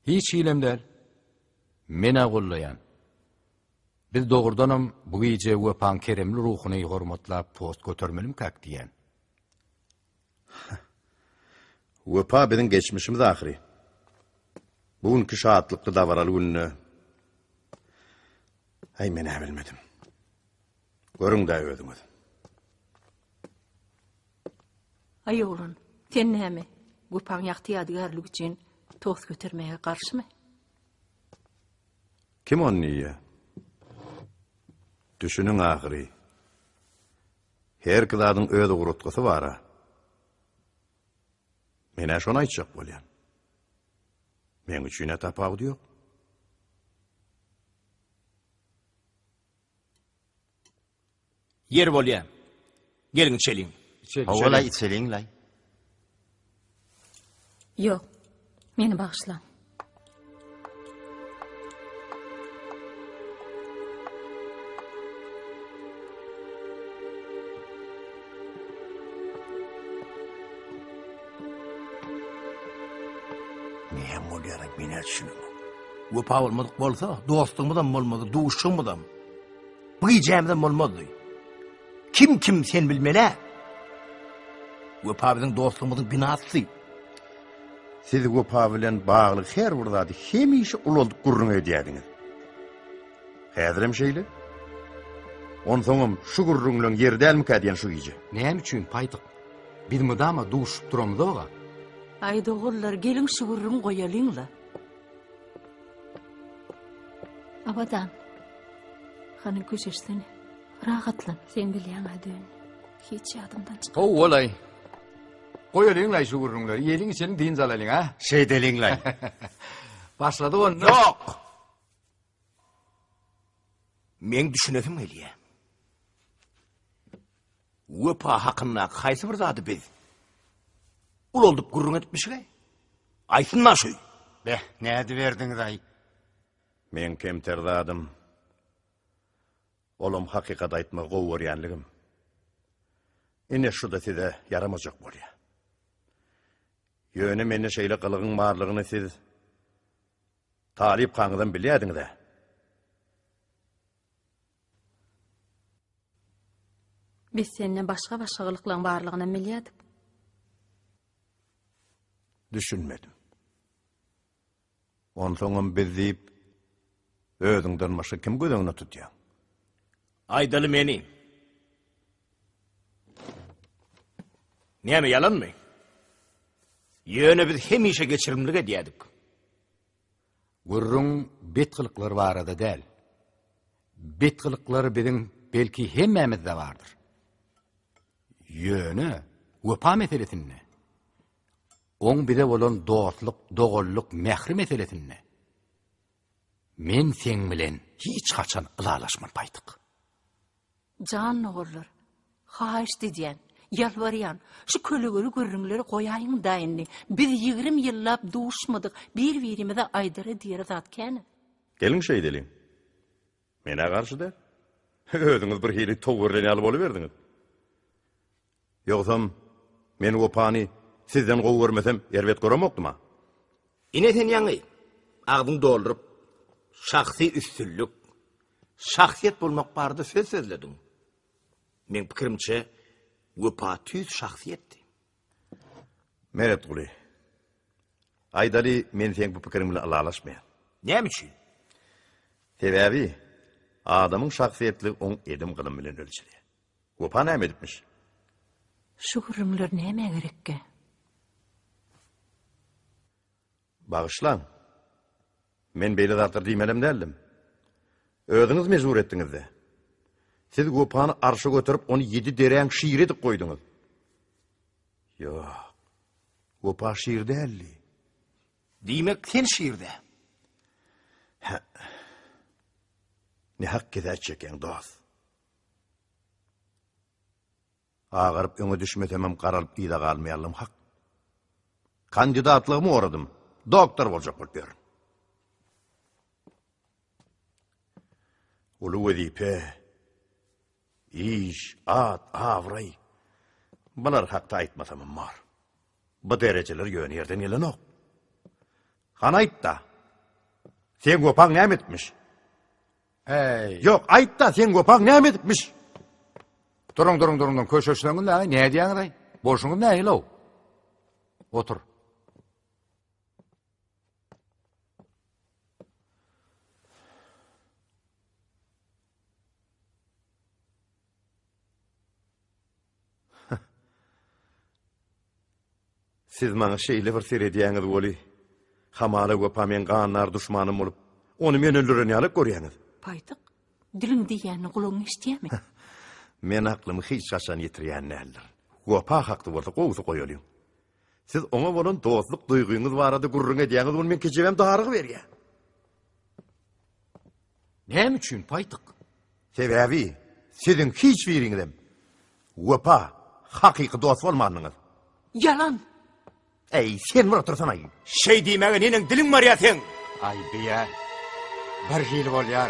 Hiç hilem del. Mena gollayan. Biz doğrudanam bu gece Wepaň keremli ruhuny hormatlap post götürmelim kak diýen.
Wepa biziň geçmişimiz ahiri. Bugünkü şahatlykly dawaraly gününe ay men bilmedim. Görüň da özüňiz.
Ay oğlum, sen näme? Wepaň ýagty ýadygarlyk üçin toz götürmäge garşymy?
Kim onu niye? Düşünün ahiri. Her kıladın öde gurutgusy bara. Mene şonu aýtjak bolýan. Men üçin tapagy ýok.
Yer bolýan. Geliň içeliň.
Hawala içeliň lay.
Yok, meni bağışlan.
hem olarak meni düşünüm. Wepa olmadık bolsa, dostluğumdan bolmadı, duşumdan. Bu gecemden bolmadı. Kim sen bilmeli? Wepa bizning dostluğumuzun binası.
Siz Wepa bilen bağlı her burdadı hemişe uloldup gurrun ediyadınız. Häzirim şeýle? On soňam şu gurrunlaň ýeri dälmi kädiýän şu gije?
Näme üçin paýdyk? Biz mudama duşup duramyz oga.
Ayda oğullar gelin şuurun koyalıyla.
Abadan. Hanım köşeşsene. Rahatlan. Sen bilýän adyn. Hiç yadımdan çık.
O olay. Koyalıyınlay şu gurrunları. Yelin senin din zalalın ha.
Şeydeliyinlay.
Başladı onu.
Yok. Men düşünedim eliye. Wepa hakkında kaysı bir zady biz? Ul oldup gurrun etmişgey. Aýsynma şu.
Beh, näde berdiňiz ay? Men kemterdadım. Olum hakikat aýtmak gowurýanlygym. Ine şu da size yaramazak bolýar. Ýöne meni şeýle kılıgyň barlygyny siz Talip kaňydan bilýärdiňiz-de.
Biz seninle başka gılıklaryň barlygyny bilýärdik.
Düşünmedim. Onsoňam biz diýip özüňden başga kim gözeňini tutýar?
Aydaly meni. Näme yalanmy? Ýöne biz hemişe geçirimlik edýärdik.
Gurrun betkilikleri barada däl. Betkilikleri biziň belki hemmemizde vardır. Ýöne Wepa meselesini. Oň bize bolan dostluk, dogolluk, mehri meselesini. Men sen bilen hiç kaçan ılalaşman paýdyk.
Can oğullar. Haýyş diýen, yalvarýan, şu kölegöli gurrunları koýaýyň daýyndy. Biz 20 ýyllap duşmadyk, bir-birimize aýdara diýer zat käni.
Gelin şeydelin. Mene karşı da. Özüňiz bir hili togurlen alyp bolyberdiňiz. Ýogsam men Wepany sizden gowy görmesem erbet göremokduma?
Ine sen ýaňy agdyň doldurup şahsy üstünlük, şahsiýet bolmak barada söz sözlediň. Men pikirimçe Wepa tüz şahsiýetdi.
Meret guly. Aýdaly men sen bu pikirim bilen alalaşmaýan.
Näme üçin?
Sebäbi adamyň şahsiýetli oň edim gylym bilen ölçülýär. Wepa näme edipmiş?
Şu gurrunlar näme gerekke?
Bağışlan. Men beýle zatlar diýmelim däldim. Özüňiz mejbur etdiňiz-de. Siz Wepany arşa götürüp onu 7 dereň şiir edip goýduňyz. Ýok. Wepa şiir däldi.
Diýmek sen şiirde.
Ne hak edäçeken dost. Ağırıp öňe düşmetemem garalyp ýyda galmaýarlym hak. Kandidatlygymy oradym. Doktor boljak bolup ber. Ulu wezipe, iş, at, avray. Bular hakda aýtmasam bar. Bu dereceler ýöne ýerden gelenok. Han aýt da. Sen Wepaň näme etmiş? Yok, aýt da sen Wepaň näme etmiş?
Durun, köşeşleňiz näme? Näme diýäňiz? Boşuňyz näme o? Otur.
Siz maňa şeýle bir ser edýäňiz boli. Hamala Wepa men ganlar duşmanym bolup, onu men öldüreni alyp görýäňiz.
Paýdyk. Dilim diýäni gulagyň işdiýärmi?
Men aklymy hiç gaçan ýetirýän näler. Wepa hakdy bolsa gowsy goýalyň. Siz oňa bolan dostluk duýguňyz barada gurrun edýäňiz bunu men keçibem darygy berýär.
Näme üçin paýdyk?
Sebäbi siziň hiç biriňizem Wepa hakyky dost bolmanyňyz.
Yalan.
Ey, sen bir otursana.
Şey diýmege neniň diliň bar ýa sen?
Ay biýä. Bir hil bolýar.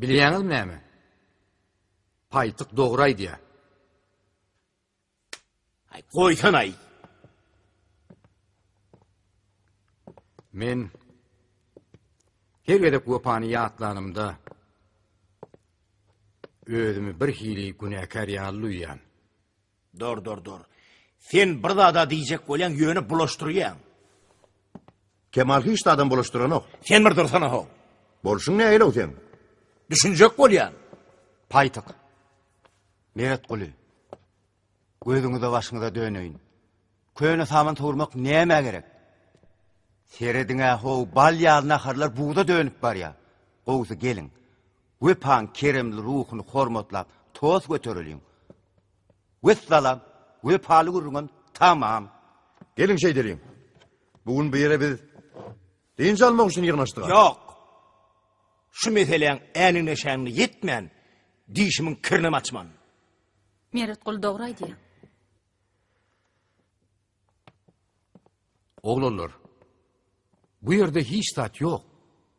Bilýäňiz näme? Paýtyk dogray diýe.
Ay, koysan ay.
Men her gedek wopany ýatlanymda özümi bir hili günäkär ýalyýan.
Dur. Sen bir da diýjek bolýan ýöne bulaşdyrýan.
Kemal hiç de adam buluşturan o.
Sen bir dursana ho.
Bolşun ne eyle sen?
Düşünjek bolýan.
Paýtyk. Meret guly. Gözüňize başyňyza döneýin. Köýne saman togurmak näme gerek? Serediňe ho bal ýalyna harlar buğda dönüp barýa. Gowsy gelin. Wepan keremli ruhuny hormatlap toz göterilýän. Wessalam, wepaly gurrun tamam.
Gelin şey dereyim. Bugün bir yere biz dinç almak için yığnaştık.
Yok. Şu meseleň änine şäňine yetmän. Diýişimiň kirni açman.
Meret gul dogry diýär.
Oglanlar, bu yerde hiç tat yok.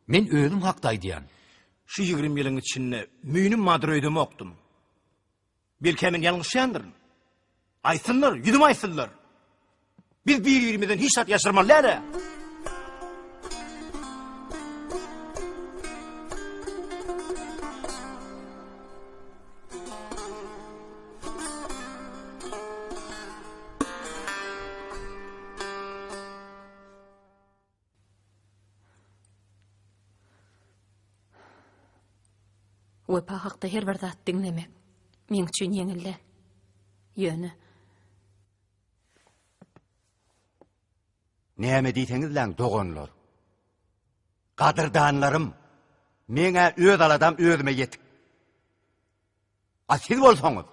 Men özüm hakdaýdýan.
Şu 20 ýylyň içinde müýnüm madröýdüm okdum. Belki men ýalňyşýandyr. Aýsynlar, ýüzüm aýsynlar. Biz bir-birimizden hiç tat ýaşyrmalylar.
Wepa hakda her bir zat diňlemek meň üçin ýeňille. Ýöne.
Näme diýseňiz lan dogonlar. Gadyrdanlarym, meňe öz aladam özüme ýetik. A siz bolsaňyz,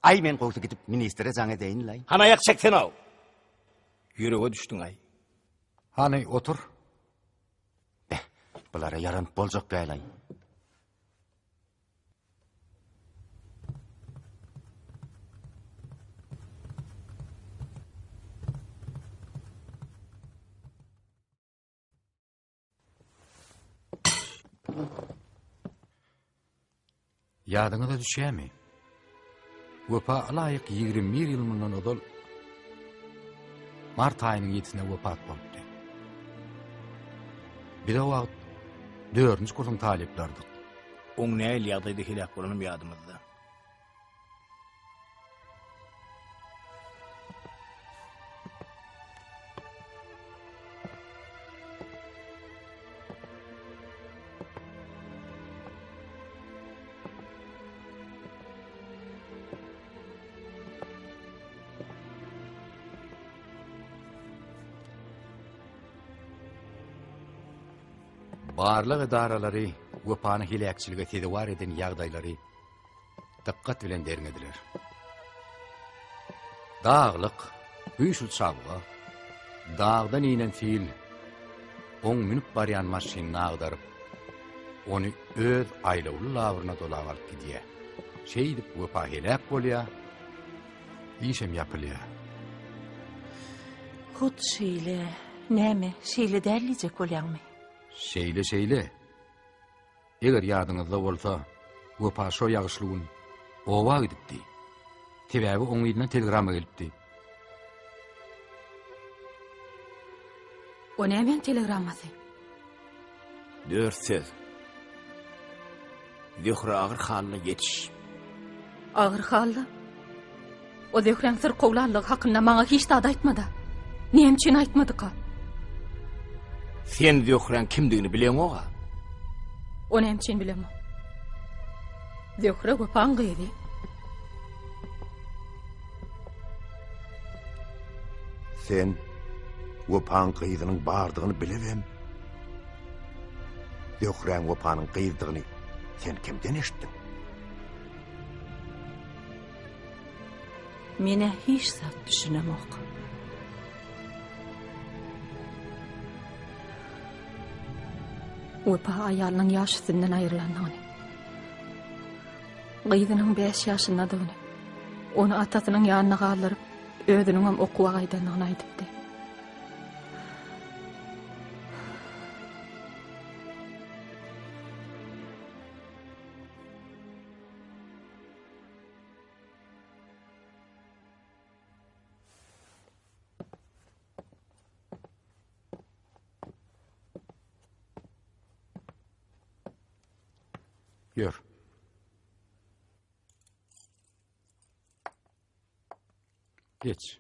ay men gowsy gidip ministre jaň edeýin lay.
Hana ýak çeksen aw. Ýürege düşdüň ay.
Hany otur.
Bulara yaran boljak beýlay.
Ýadyňyza düşýärmi? Wepa alaýyk 21 ýyl mundan odal mart aýynyň 7-sinde wepat bolupdy. Bir de wagt 4-nji kursyň taliplerdik.
Oň näil ýagdaýda helak bolanym ýadymyzda.
Barlyk edaralary wepany hilakçylyga tedewar eden ýagdaýlary diqqat bilen dermediler. Dağlyk, güýçli çabga, dağdan inen fil, oň minip barýan maşyny agdaryp, ony öz aýlawly lawyryna dolap alyp gidýär. Şeýdip wepa helak bolýar, işem ýapylýar.
Hut şeýle, näme, şeýle därlijek bolýarmy?
Şeýle. Eger ýadyňyzda bolsa, wepa şo ýagyşlygyň owa gidipdi. Tebäbi oň ýylyna telegrama gelipdi.
O nämen telegramasy?
Dörtsöz. Zöhre agyr halına yetiş.
Agyr halda? O zöhreň sir gowlanlygy hakynda maňa hiç da aýtmady. Näme üçin aýtmadyka?
Sen Zöhreň kimdigini bileň oga?
O näme üçin bilemem. Zöhre gopaň gyzy.
Sen wepan gyzynyň bardygyny bilebem. Zöhreň wepanyň gyzdygyny sen kimden eşitdiň?
Mene hiç zat düşünemok.
Wepa aýalynyň ýaşysyndan aýrylandygyny. Gyzynyň 5 ýaşyndadygyny. Onu atasynyň ýanyna galyryp, özüniň hem okuwa gaýdandygyny aýdypdy.
Gör. Geç.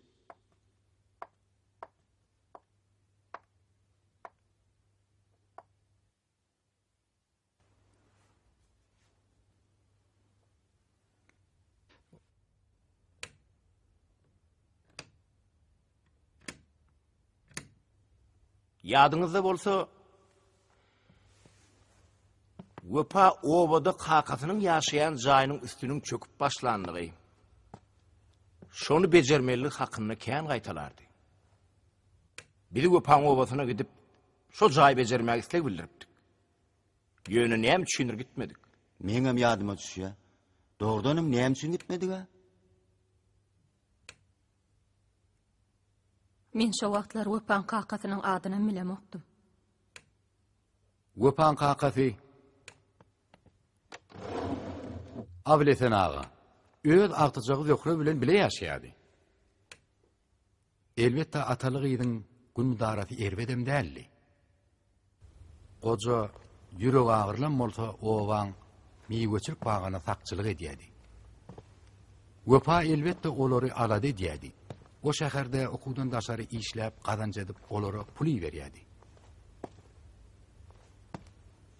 Yadınızda bolsa Wöpa obada kakasının yaşayan jayının üstünün çöküp başlandığı. Şonu becermelilik hakkında kän qaytalardı. Biri Wöpa'nın obasına gidip şo jay becermek istek bildiripdik. Yönü näme düşünür gitmedik.
Meňem ýadyma düşýär. Doğrudanım näme üçin gitmedik ha?
Men şo wagtlar Wöpa'nın kakasynyň adyny bilemokdum.
Wöpa'nın kakasy Avleten ağa. Öz artyjagy ýokra bilen bile ýaşaýardy. Elbetde atalyk ýylyň gündarasy erbedem däldi. Goja ýüreg agyrlan bolsa owaň miýgöçük bagana sakçylyk edýärdi. Wöpa elbetde olary alady edýärdi. O şäherde okuwdan daşary işläp gazanç edip olary puly berýärdi.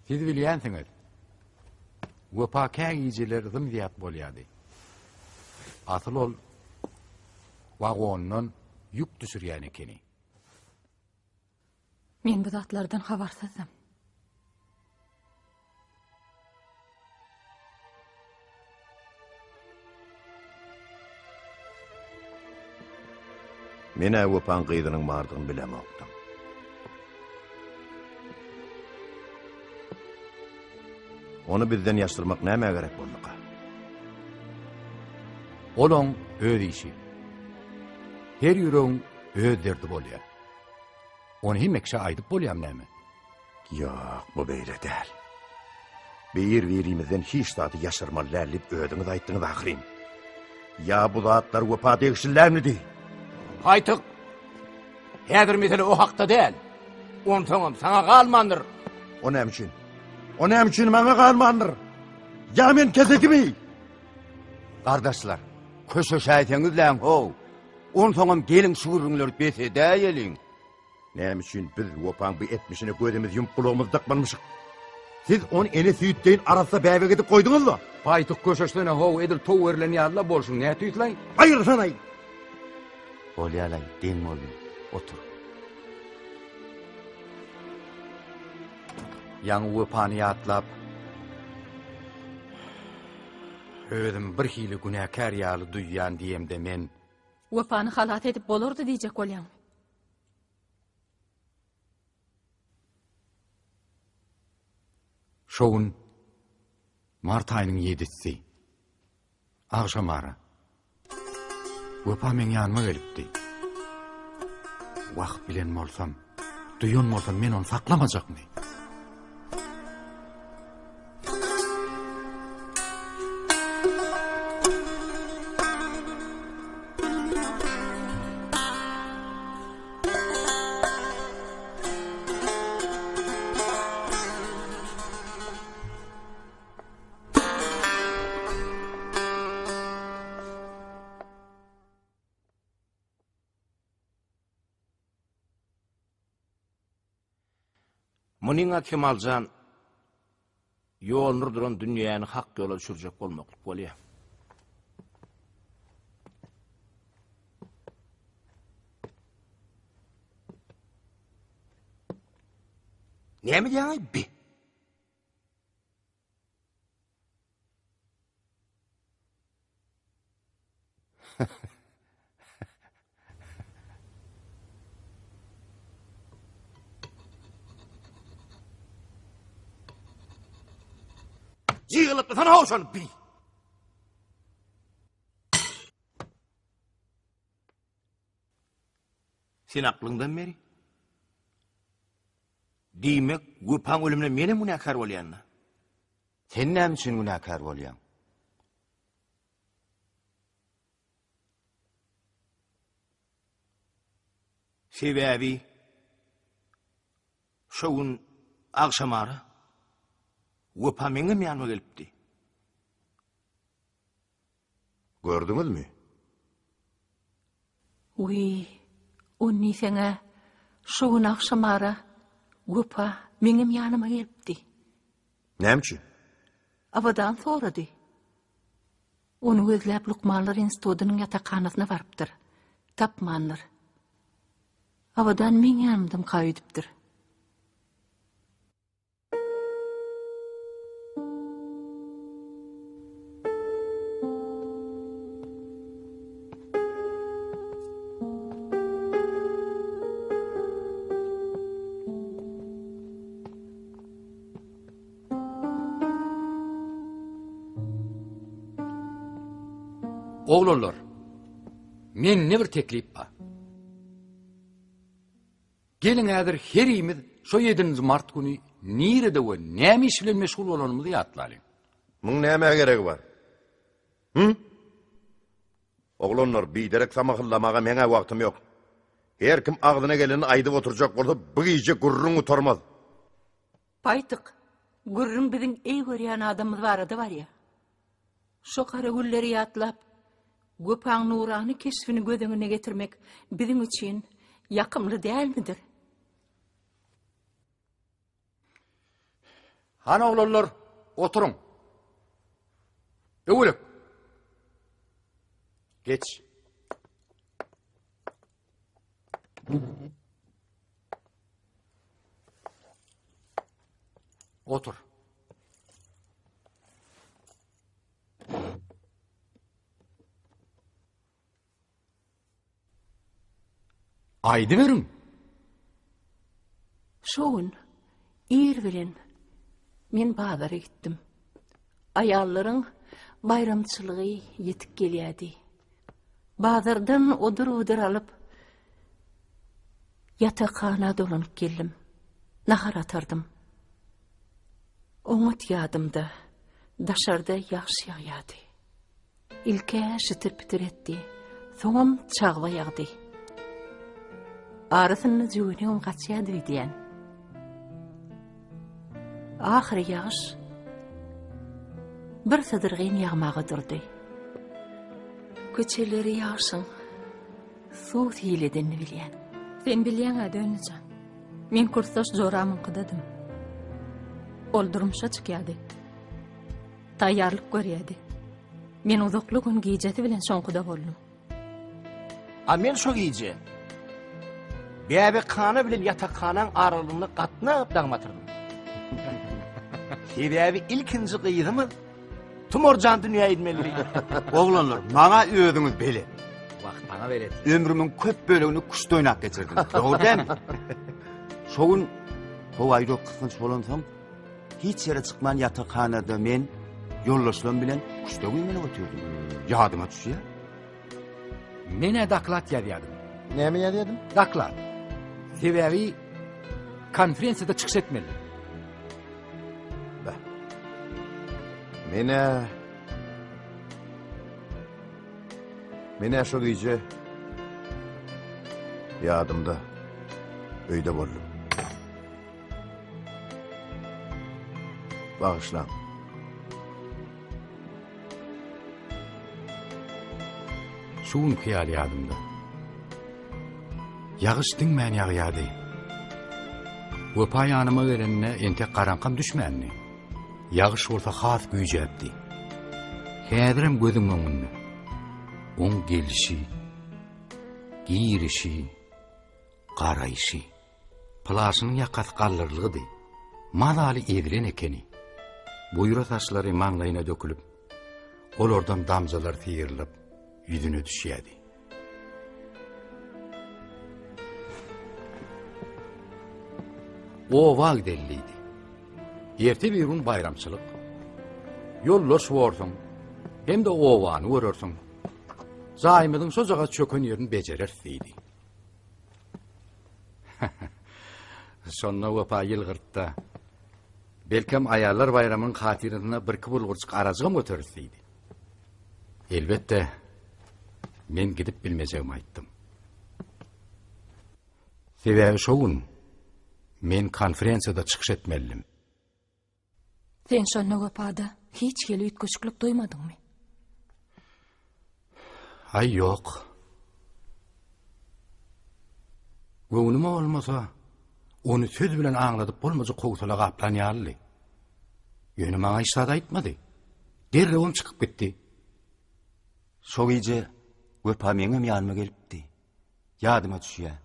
Siz bilýänsiňiz. Wöpa kägijiler zymdiýat bolýardy. Asyl ol wagondan ýük düşürýän ekeni.
Men bu zatlardan habarsyzam.
Mene Wöpa'nın gyýdynyň bardygyny bilemokdum. Onu bizden ýaşdyrmak näme gerek bolmaga?
Olaň öz işi. Her ýüregiň öz derdi bolýar. Onu hemmekşe aýdyp bolýam näme?
Ýok, bu beýle däl. Beýir-beýrimizden hiç zady ýaşyrma lärlip ödüňiz aýtdyňyz ahyrym. Ya bu zatlar Wöpa degişillermidi?
Haytyk. Häzir mesele o hakda däl. On tamam, sana galmandyr.
O näme üçin? O näme üçin maňa galmandyr? Ya men kesekimi?
Kardeşler, köşeşe aýtýaňyz lan ho. On soňam gelin şuurunlar bese däýeliň.
Näme üçin biz Wöpa'nın bu etmişine gözümiz ýumyp kulağymyz takmanmyşyk? Siz onu ene süýtdeýin arasda bäbe gidip goýduňyzmy?
Paýtyk köşeşden ho edil tow berlen ýarla bolşun, näme tüýtlay?
Aýyr sanaý.
Bolýarlar, den bolýar. Otur. Ýaňy Wöpa'ny ýatlap özüm bir hili günäkär ýaly duýýan diýemde men
Wöpa'ny halat edip bolardy diýjek bolýan.
Şoň mart aýynyň 7-si. Agşamara. Wöpa men ýanyma gelipdi. Wagt bilen bolsam, duýan bolsam men onu saklamajakmy?
Muninga Kemaljan ýolunur duran dünýäni hak ýola düşürjek bolmaklyk bolýar. Näme diýäň bi? Ýygylyp sana hoşan bi. Sen aklından beri? Diýmek, Wöpa'nın ölümine mene münäkär bolýanna.
Sen näme üçin günäkär bolýan?
Sebäbi şoň agşamary
Wöpa meňem ýanyma gelipdi.
Gördüňizmi?
Uy, onni sene şoğun akşamara Wöpa meňem ýanyma gelipdi.
Näçe?
Abadan sorady. Onu gözläp Lukmanlar institutynyň ýatakanasyna barypdyr. Tapmanlar. Abadan men ýanymdan gaýdypdyr.
Oğlanlar, men ne bir teklip var. Gelin ädir her ýerimiz şo 7 mart günü nirede we näme iş bilen meşgul bolanymyzy ýatlaly.
Muň näme geregi bar? Oğlanlar biderek samahyllamaga meňe wagtym ýok. Her kim agdyna geleni aýdyp oturjak bolsa, bu iýje gurrun utarmaz.
Paýtyk, gurrun biziň ey görýän adamymyz barada bar ýa. Şo kara gulleri ýatlap, Göpaň nurany keşfini gödüňine getirmek biziň üçin ýakymly dälmidir?
Hana oğlanlar, oturun. Öwülük. Geç. Otur. Aydy berin.
Şoğun, ir bilen men bazara gittim. Aýallaryň bayramçylygy ýetip gelýärdi. Bazardan odur alıp yatakana dolanyp geldim. Nahar atardım. Oňat ýadymda daşarda ýagşy ýaýady. İlke şitir pitir etdi. Soňam çagwa ýagdy. Arasyny jüwüniň gaçýady diýen. Ahir ýaş bir sadyrgyn ýagmagy durdy. Köçeleri ýaşyň suw hiledenini bilýän.
Sen bilýän dönüjä. Men kursdaş joramyň kydadym. Ol durmuşa çykýady. Taýýarlyk görýärdi. Men uzakly gün giýjeti bilen şoňkuda boldum.
A men şo giýje. Bäbi kana bilen ýatakhanaň aralygyny gatnap dagmatyrdım. Sebäbi ilkinji gyýdymy? Tumorjan dünýä edmeli.
Oğlanlar, maňa öýdüňiz beli.
Wagt bana beret.
Ömrümün köp bölegini kuşda oynap geçirdim. Doğru dämi? Şoğun howaýda kysynç bolansam, hiç ýere çykman ýatakhanada men ýollaşlarym bilen kuşda oynap otyrdım. Ýadyma düşýär.
Mene daklat ýazýardym.
Näme ýazýardym?
Daklat. Sebäbi konferensiýada çykyş etmeli.
Mene şo giýje ýadymda öýde boldum. Bağışlan.
Şuň hyýal ýadymda. Ýagyş diňmän ýagýardy. Wöpa ýanyma gelenine ente garaňkam düşmänni. Ýagyş bolsa has güýjäpdi. Häzirem gözüm öňünde. Oň gelişi, giýirişi, garaýşy, plaşynyň ýakat gallyrlygy, madaly edilen ekeni. Buýra taşlary maňlaýyna dökülüp, olardan damjalar tiýirilip, ýüzüne düşýärdi. O wagt elliydi. Erte bir gün bayramçylyk. Ýollar suwarsyň, hem de owany görersiň. Zaýmydyň sojaga çöken ýerini bejererdi. Sonra Wöpa ýylgyrtda. Belkem aýallar bayramynyň hatyryna bir-iki bulgurçyk arazyga göterdi. Elbetde men gidip bilmejegimi aýtdym. Sebäbi şoň men konferensiýada çykyş etmeldim.
Sen şonu gopada hiç geli ütköçlük doymadyňmy?
Ay yok. Göwnüme olmasa, onu söz bilen aňladyp bolmaja kowsala gaplan ýaly. Ýöne maňa işada aýtmady. Derrewim çykyp gitdi.
Şo gece Wepa meňem ýanyma gelipdi. Ýadyma düşýär.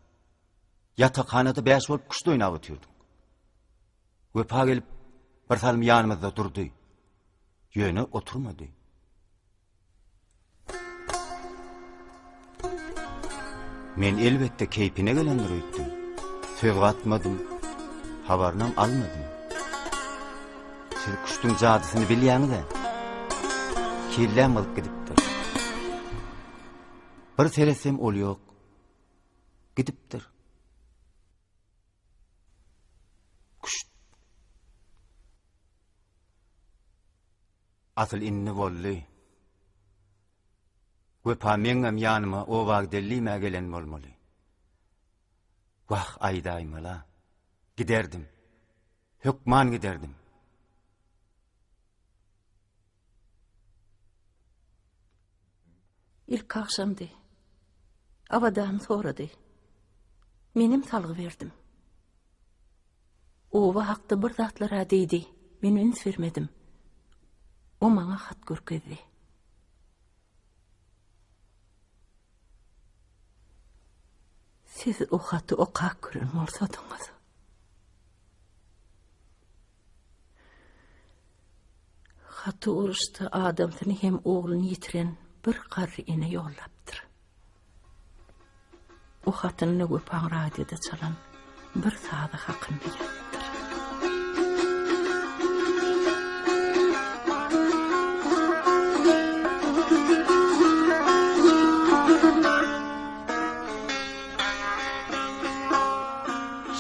Ýatakhanada bäş bolup kuşda oýnap otyrdyk. Wepa gelip bir salym ýanymyzda durdy. Ýöne oturmady. Men elbetde keypine gelendir öýtdim. Söz gatmadım, habarnam almadım. Siz kuştuň jadysyny bilýäňiz-de. Kirlem alıp gidipdir. Bir selesem ol yok. Gidipdir. Kuş. Asıl inni bolly. Wepa meňem ýanyma o wagtdelime gelen bolmaly. Wah aýdaýmala. Giderdim. Hökman giderdim.
İlk akşamdy. Awadan sorady. Menim salgy berdim. O wagtda bir zatlara diýdi. Men üns vermedim. O maňa hat görkezdi. Siz o haty okak görün bolsadyňyz. Haty uruşda adamsyny hem ogluny ýitiren bir garry ene ýollapdyr. O hatyny Wepa radioda çalan bir sady hakynda ýatdyr.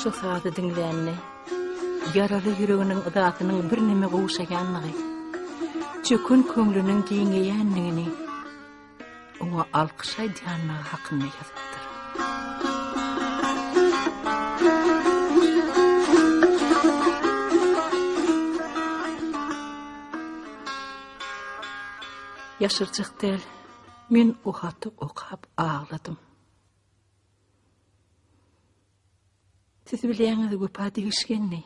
Şu sady dinlänni, ýarary ýüreginiň ydatynyň bir neme gowşaýanlygy, çökün köňlüniň giňeýänligini, oňa alkyşaýdýanlygy hakynda ýazypdyr. Ýaşyrjak del, men o haty okap ağladym. Siz bilýäňiz Wepa diýişgenni.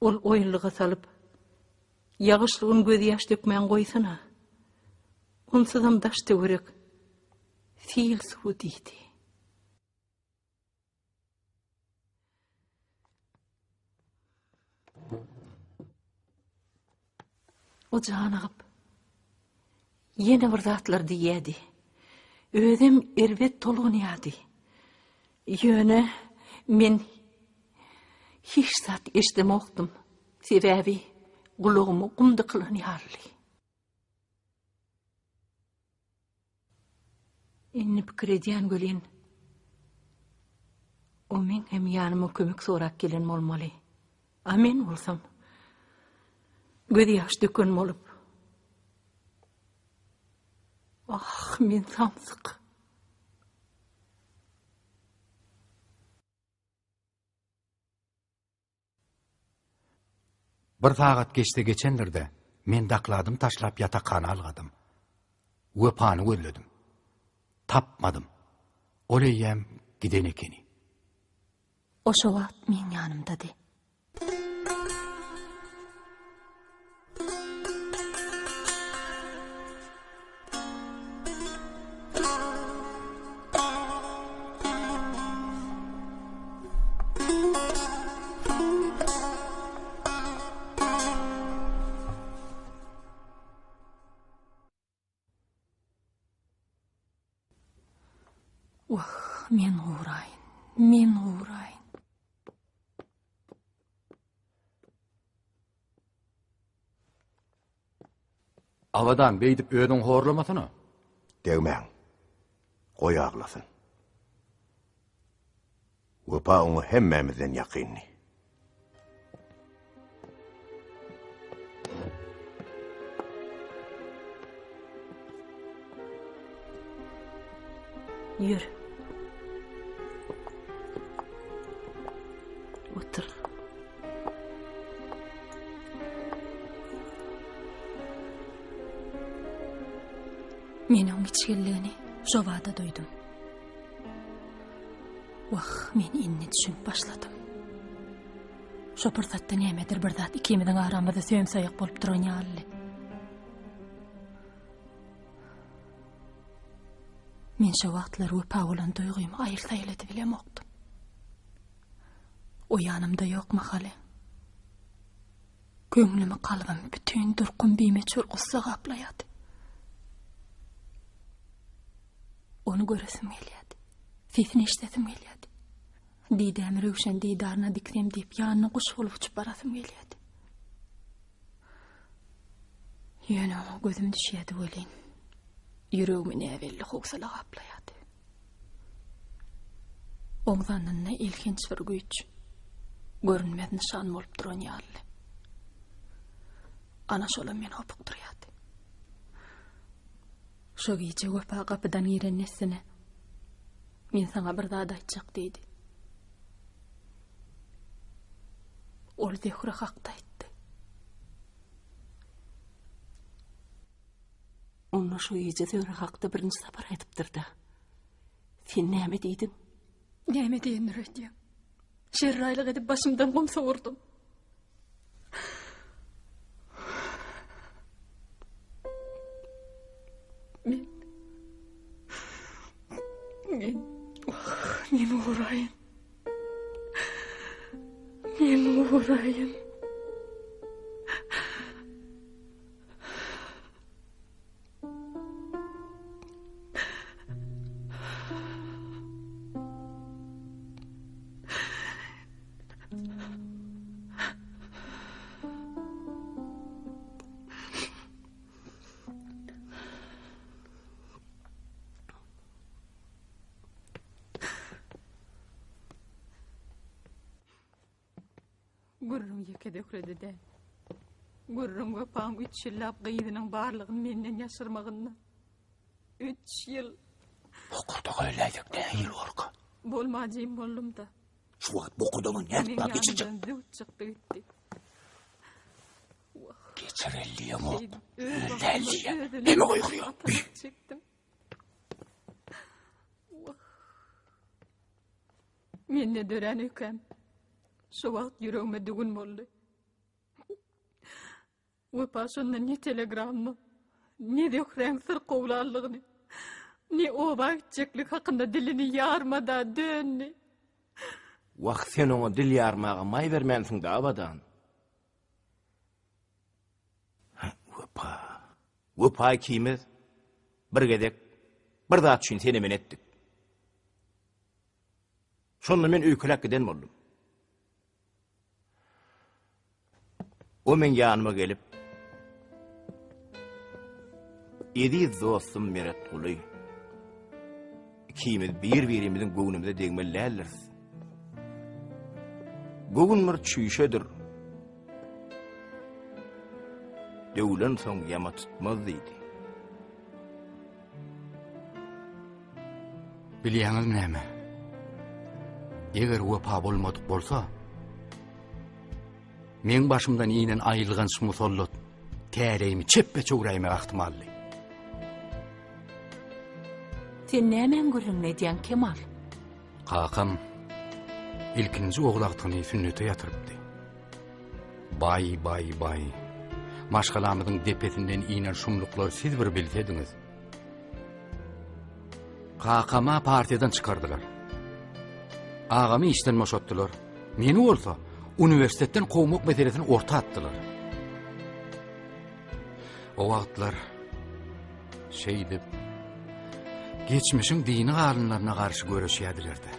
Ol oýunlyga salyp, ýagyşlygyň gözi ýaş dökmän goýsana. Onsuzam daş töwerek, fil suw diýdi. O janygyp, ýene bir zatlar diýýärdi. Özüm erbet tolunýardy. Ýöne men hiç zat eşdemokdum. Sebäbi gulağımı gumdy kılanyarly. Inni pikir edýän gölen, o men hem ýanyma kömek sorak gelen bolmaly. A men bolsam, gözi ýaş döken bolup, ah men samsyk.
Bir sagat geçti geçenlerde men dakladım taşlap yatakhana algadım. Wepany gözledim. Tapmadım. Oleýem giden ekeni.
Oşo wagt men ýanymdady. Men uğrayın.
Avadan beýdip öýüň horlamasyna?
Degmäň. Goý aglasyn. Wepa oňa hemmemizden ýakynny.
Yür. Otur.
Menin kiçikligini şovada duydum. Men inni düşünüp başladım. Şo pırsatda nemedir bir zat ikimizin aramızda söýümsaýak bolup duran ýaly. Men şo wagtlar öpa bolan duýgumy aýyrsaýlady bilemokdum. O ýanymda ýokma hali. Göňlümi kalbym bütün durkun bime çurgusy gaplaýady. Onu göresim gelýärdi. Sesini işletim gelýärdi. Didämi röwşen didarına diksem diýip ýanyna guş bolup uçup barasym gelýärdi. Ýöne gözüm düşýärdi bolyn. Yüreğimi näwelli hoksala gaplaýardy. Oňzanyna ilkinç bir güýç, görünmez nişan bolup duran ýaly. Ana şola meni hopyp durýardy. Şo gece Wepa gapydan girennesine men saňa bir zat aýtjak diýdi. Ol Zehra hakda aýtdy.
Onda şu gece Zehra hakda birinji sapar aýdypdyrda. Sen näme diýdin?
Näme diýendir aýtýar. Şerraýlyk edip başymdan gom sowurdum. Men uğrayın. Gurrum yekede kredi. Gurrum Wepa'm 3 ýyllap gyýdynyň barlygyny menden ýaşyrmagyny. 3 ýyl.
Bokurda göyläýdik ne ýyl orka.
Bolmajym boldum da.
Şu wagt bokurdagyň ýertip geçirjek.
Çıktı gitti.
Geçirilýär o. Öldälýär. Neme goýýar?
Çektim. Men ne dören ökem. Şu wagt yüreğime dügün boldy. Wepa şondan ne telegrammy, ne dökren sır gowlanlygyny, ne oba çeklik hakynda dilini ýarmada dönni.
Wagt sen oňa dil ýarmagy maý bermensiň da abadan. Wepa ikimiz bir gedek bir zat üçin seni men etdik. Şonda men öýkelek giden boldum. O men ýanyma gelip Ediz dostum Meret Guly. Ikimiz bir-birimizin göwnümizde degmellerler. Göwnümür çüýşedir. Döwlen soň ýama tutmaz diýdi.
Bilýäňiz näme? Eger Wepa bolmadyk bolsa, men başımdan inen aýylgan musallat täreýimi çeppe çöwräýme ahtimally.
Sen nämen görüňne diýen Kemal?
Kakam ilkinji oglakdyny sünnete ýatyrypdy. Bay. Maşgalamyzyň depetinden inen şumluklar siz bir bilsediňiz. Kakama partiýadan çykardylar. Agamy işden moşatdylar. Meni bolsa üniversitetten gowmak meselesini orta atdylar. O wagtlar dep geçmişin dini galynlaryna garşy göreşýärdiler-de.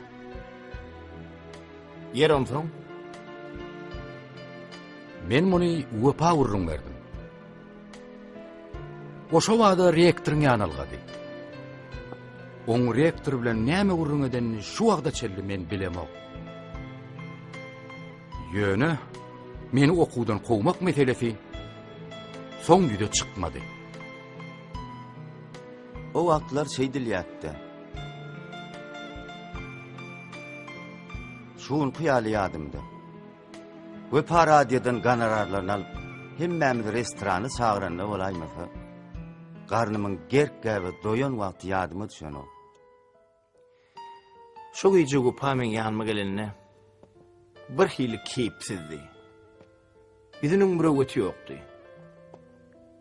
Yer onsoň
men muny Wepa urrun berdim. Oşo wagda rektoryň ýanyna algady. Oň rektor bilen näme urrun edenini şu wagda çelli men bilemok. Ýöne meni okuwdan gowmak meselesi soň ýüde çykmady.
O wagtlar dilýärdi. Şuň hyýaly ýadymda. Wepa radiodan gonorarlaryny alyp hemmämiz restorany çagyranda bolaýmasa, garnymyň gerk käbi doýan wagty ýadyma düşen o.
Şu güýje Gupamen ýanyma gelenine bir hili kepsizdi. Biziniň bir öweti ýokdy.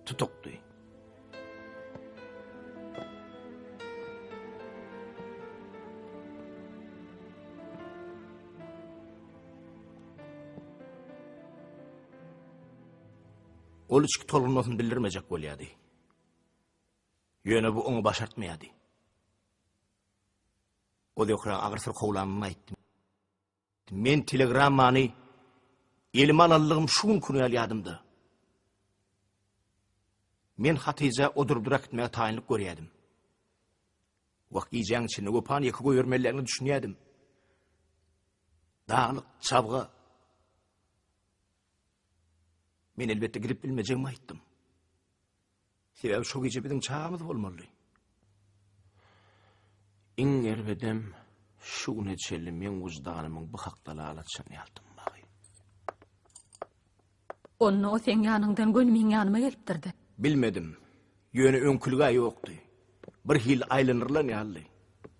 Tutukdy. Ol içki tolgunmasını bildirmejek bolýady. Ýöne bu onu başartmaýady. O diýokra agyrsyr howlanmagy aýtdy. Men telegramany elime alanlygym şuň küni ýadymdy. Men Hatice odurdurak etmeye taýinlik görýädim. Wagt ýeňň içinde Gupan ýeki goýurmellerini düşünýädim. Dağlyk, çabga. Men elbette girip bilmejegimi aýtdym. Sebäbi şu gece biziň çağımyz bolmaly. Iň erbedem şu neçeli men wujdanymyň bu hakda alatşan ýaltym bagy.
Onu o sen ýanyňdan gönümiň ýanyma gelipdirdi.
Bilmedim. Ýöne öňkülüge ýokdy. Bir hil aýlanyrlar ýaly.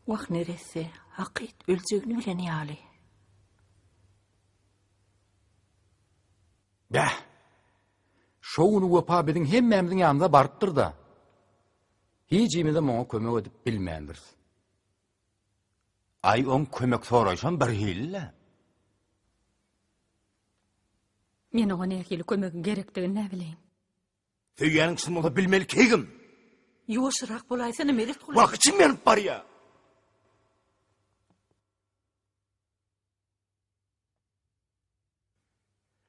Wagt neresi? Hakyt öljegini bilen ýaly.
Bäh. Şoňuny Gupa biziň hemmämiziň ýanynda barypdyr da. Hiç ýemede moňa kömek edip bilmändir.
Ay on kömek soraýşan bir hille.
Men ona nähili kömek gerekdigini näbileýin.
Söýýäniň şunu da bilmeli kegim.
Ýoşurak bolaýsa näme edip bolýar?
Wagtçym men bar ýa.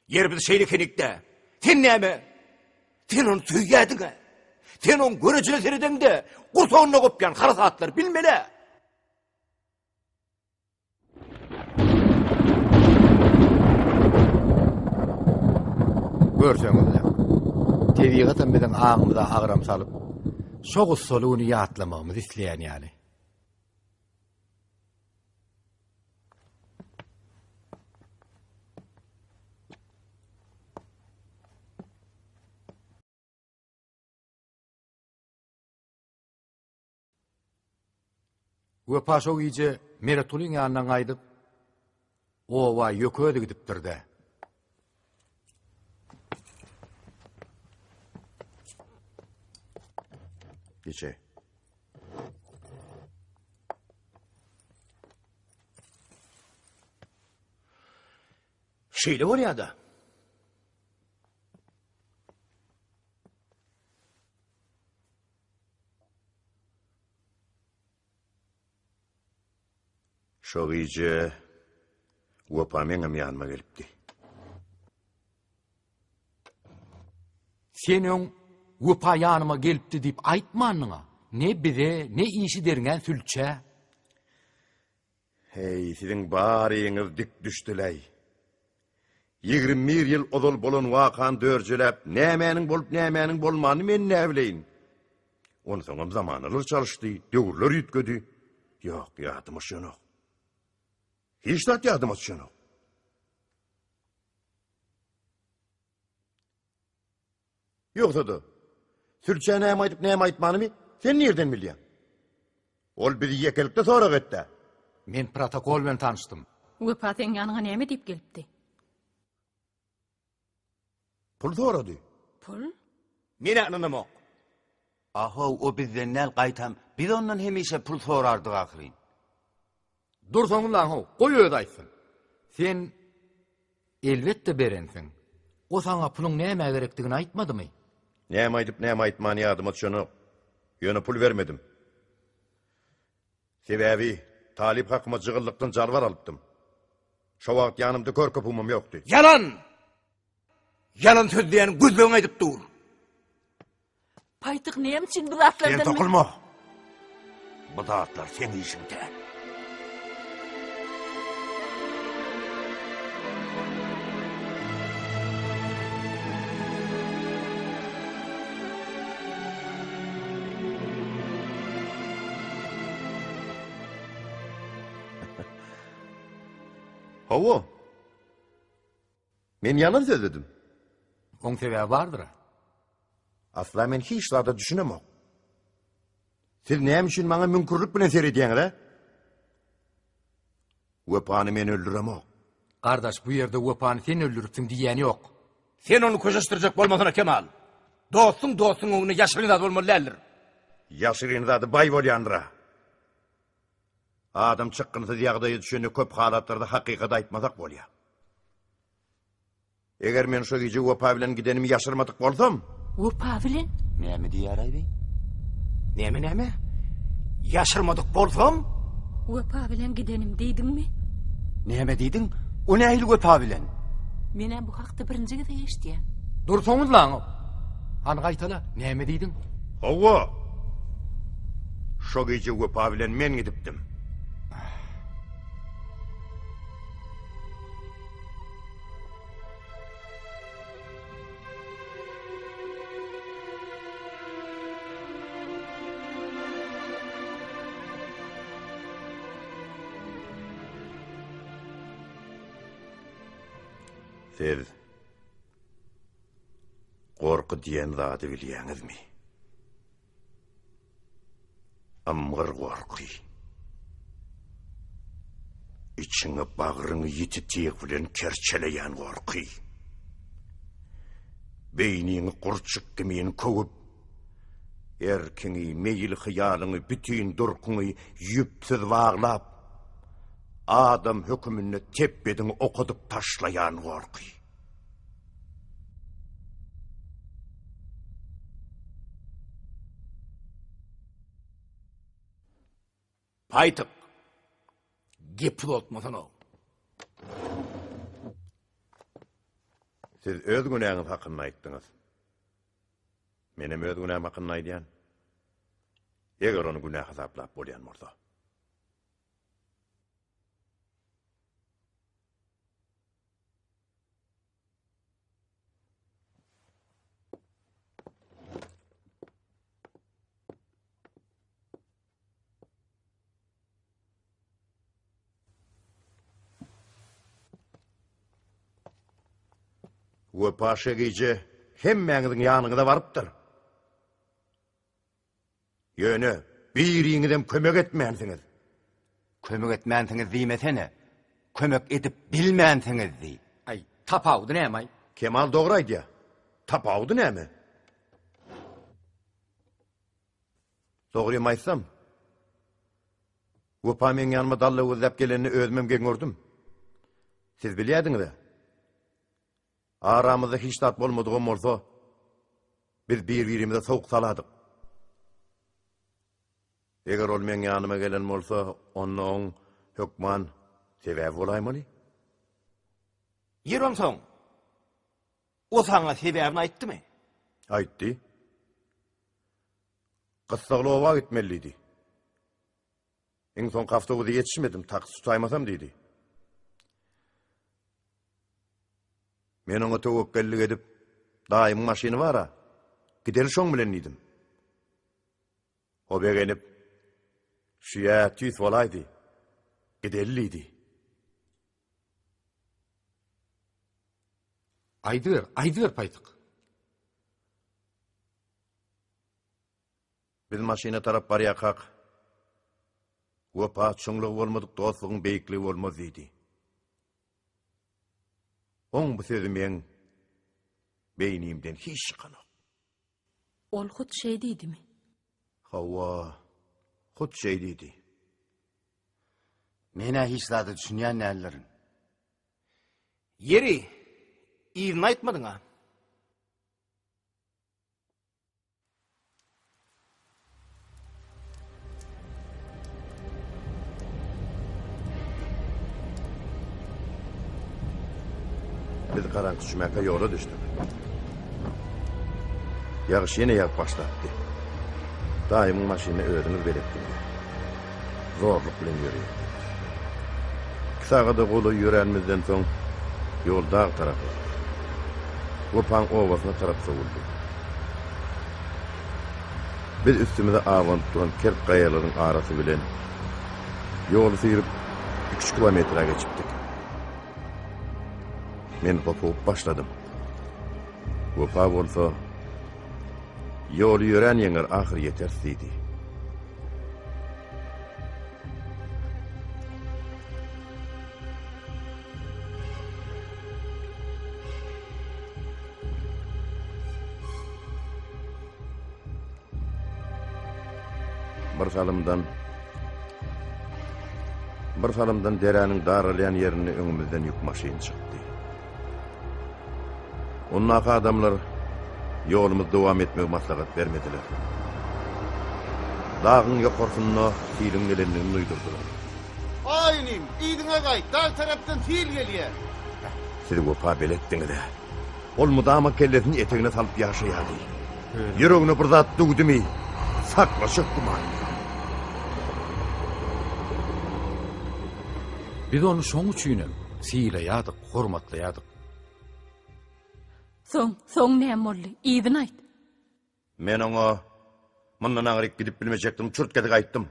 Yer bir şeýlekenikde. Sen näme? Sen onu söýýädiň. Sen onu görejeleseredinde gurtanyna gopýan kara saatlar bilmeli.
Görseňizler. Tebigatam biziň aňymyza agram salyp, şogus soluny ýatlamamyz isleýän ýaly. Gupa şo iýje Meratulyň ýanyna gaýdyp, owa ýököde gidipdirdi.
Geçe.
Şeýle bolýardy.
Şo güýje Gupa meňem ýanyma gelipdi.
Senin Gupa ýanyma gelipdi diýip aýtmanyňa, ne bire, ne işi dergen sülçe.
Hey, siziň baryňyz dik düşdiler. 21 ýyl odol bolan wakan dörjelep, nämäniň bolup nämäniň bolmany men näbileýin. Onu soňam zamanalar çalışdy, döwürler ýetgedi. Ýok, ýadyma şonok. Hiç dat ýadyma şonok. Ýoksa da, sülçe näme aýdyp näme aýtmanymy sen nerden bilýän? Ol bizi ýekelikde sorak etdi.
Men protokol bilen tanışdym.
Gupa sen ýanyňa näme diýip gelipdi?
Pul sorady.
Pul?
Mene anlamok.
Aha, o bizden näl gaýtam. Biz ondan hemişe pul sorardyk ahyryn.
Dursaňlar ho, goý öýde aýtsyn. Sen elbetde berensiň. O sana pulun näme gerekdigini aýtmadymy?
Näme aýdyp näme aýtmany ýadyma düşenok. Ýöne pul vermedim. Sebäbi talip hakyma jygylykdan jarbar alypdym. Şo wagt ýanymda körkö pulum ýokdy.
Yalan! Yalan söz diýen gözlegiňe aýdyp dur.
Paýtyk näme üçin bu atlardan...
Sen tokulma. Bu dağıtlar senin işinde.
Hawa. Men yalan söyledim.
Oň sebäbi bardyr.
Asla men hiç zada düşünemok. Siz näme üçin maňa mümkünlik bilen serediýäňiz? Wepany men öldüremok.
Kardeş bu yerde wepany sen öldürüpsiň diýeni ýok.
Sen onu köşeştirjek bolmasyna Kemal. Dostun öňünde ýaşyryňda bolmalydyr.
Ýaşyryn zady bay bolýandyra. Adam çykgynsyz ýagdaýy düşeni köp halatlarda hakykat aýtmasak bolýar. Eger men şu gije Wepa bilen gidenimi ýaşyrmadyk bolsam,
Wepa bilen?
Näme diýär aýby?
Näme? Ýaşyrmadyk bolsam?
Wepa bilen gidenim diýdiňmi?
Näme diýdiň? O nähil Wepa bilen?
Men bu hakda birinji gede eşdiýän.
Dursaňyz laňy. Hani gaýtala, näme diýdiň?
Hawa. Şu gije Wepa bilen men gidipdim. Siz korku diýen zady bilýäňizmi? Amgyr korky. İçiňe bagyryňy ýititiýek bilen kerçeleýän korky. Beýniňi gurçyk gimen köwüp, erkiňi, meýil hyýalyňy, bütün durkuňy ýüpsiz baglap, adam hökümünü teppedin okudup taşlayan korky.
Paytyk. Gepli otmasan o.
Siz öz günäňiz hakynda aýtdyňyz. Menem öz günäm hakynda aýdýan. Eger onu günah hesaplap bolýan bolsa. Wepa şegice hemmeňiziň ýanyňyza barypdyr. Ýöne, biriňizem kömek etmänsiňiz.
Kömek etmänsiňiz diýmesene. Kömek edip bilmänsiňiz diýi.
Ay, tapawdy näme ay?
Kemal dogry aýdýar. Tapawdy näme? Dogry aýtsam, Wepa meň ýanyma dalla özläp gelenini özmem gördüm. Siz bilýärdiňiz. Aramızda hiç tat bolmadığım olsa, biz bir-birimize soğuk saladık. Eger ol men ýanyma gelen bolsa, onun hökman sebäbi bolaýmaly.
Ýerim soň. O saňa sebäbini aýtdymy?
Aýtdy. Gyssaglooga gitmeliydi. Eň soň haftaga ýetişmedim, taksy tutaýmasam diýdi. Men oňa tewekkellik edip, daýym maşyny bara, gider şoň bilen idim. O begenip, şuya tüýs bolaydy, giderliydi.
Aýdyr paytyk.
Biz maşyna tarap barýak. Wepa çoňluk bolmadyk, dostlugyň beýikligi bolmaz diýdi. On bu sözü men beynimden hiç çıkanok.
Ol hut şey diýdimi?
Hawa, hut şey diýdi.
Mene hiç zady düşünýän nälerin?
Yeri, iýini aýtmadyň ha.
Biz karanlık düşmekle yola düştük. Yağış yine yağıp başlattı. Daimın maşini öğrenir belirttim. Zorluk bilen yürüyor. Kısağa da kolu yüränmizden son yol dağ tarafı. Wepaň ovasına taraf soğuldu. Biz üstümüze ağın turan kerp gayaların arası bilen yolu sıyırıp 3 kilometre geçipdik. Men kopup başladım. Wepa bolsa, yol ýören ýeňer ahir ýetersizdi. Bir salımdan deräniň daralayan yerini öňümizden ýük maşyn çykdy. Onnaka adamlar ýolumyz dowam etmek maslahat bermediler. Dağın ýokarsyna filin gelenligini duýdurdylar.
Aynim, iýdiňe gaýt, dağ tarapdan fil gelýär.
Siz gopa beletdiňiz. Ol mudama kellesini etegine salyp ýaşaýardy. Ýüregine bir zat dugdymy, saklaşyp duman.
Biz onu soň üçinem siýleýärdik, hormatlaýardyk.
Soň näme boldy? Ýygyny aýt.
Men oňa mundan agyryp gidip bilmejekdim, çürtgede gaýtdym.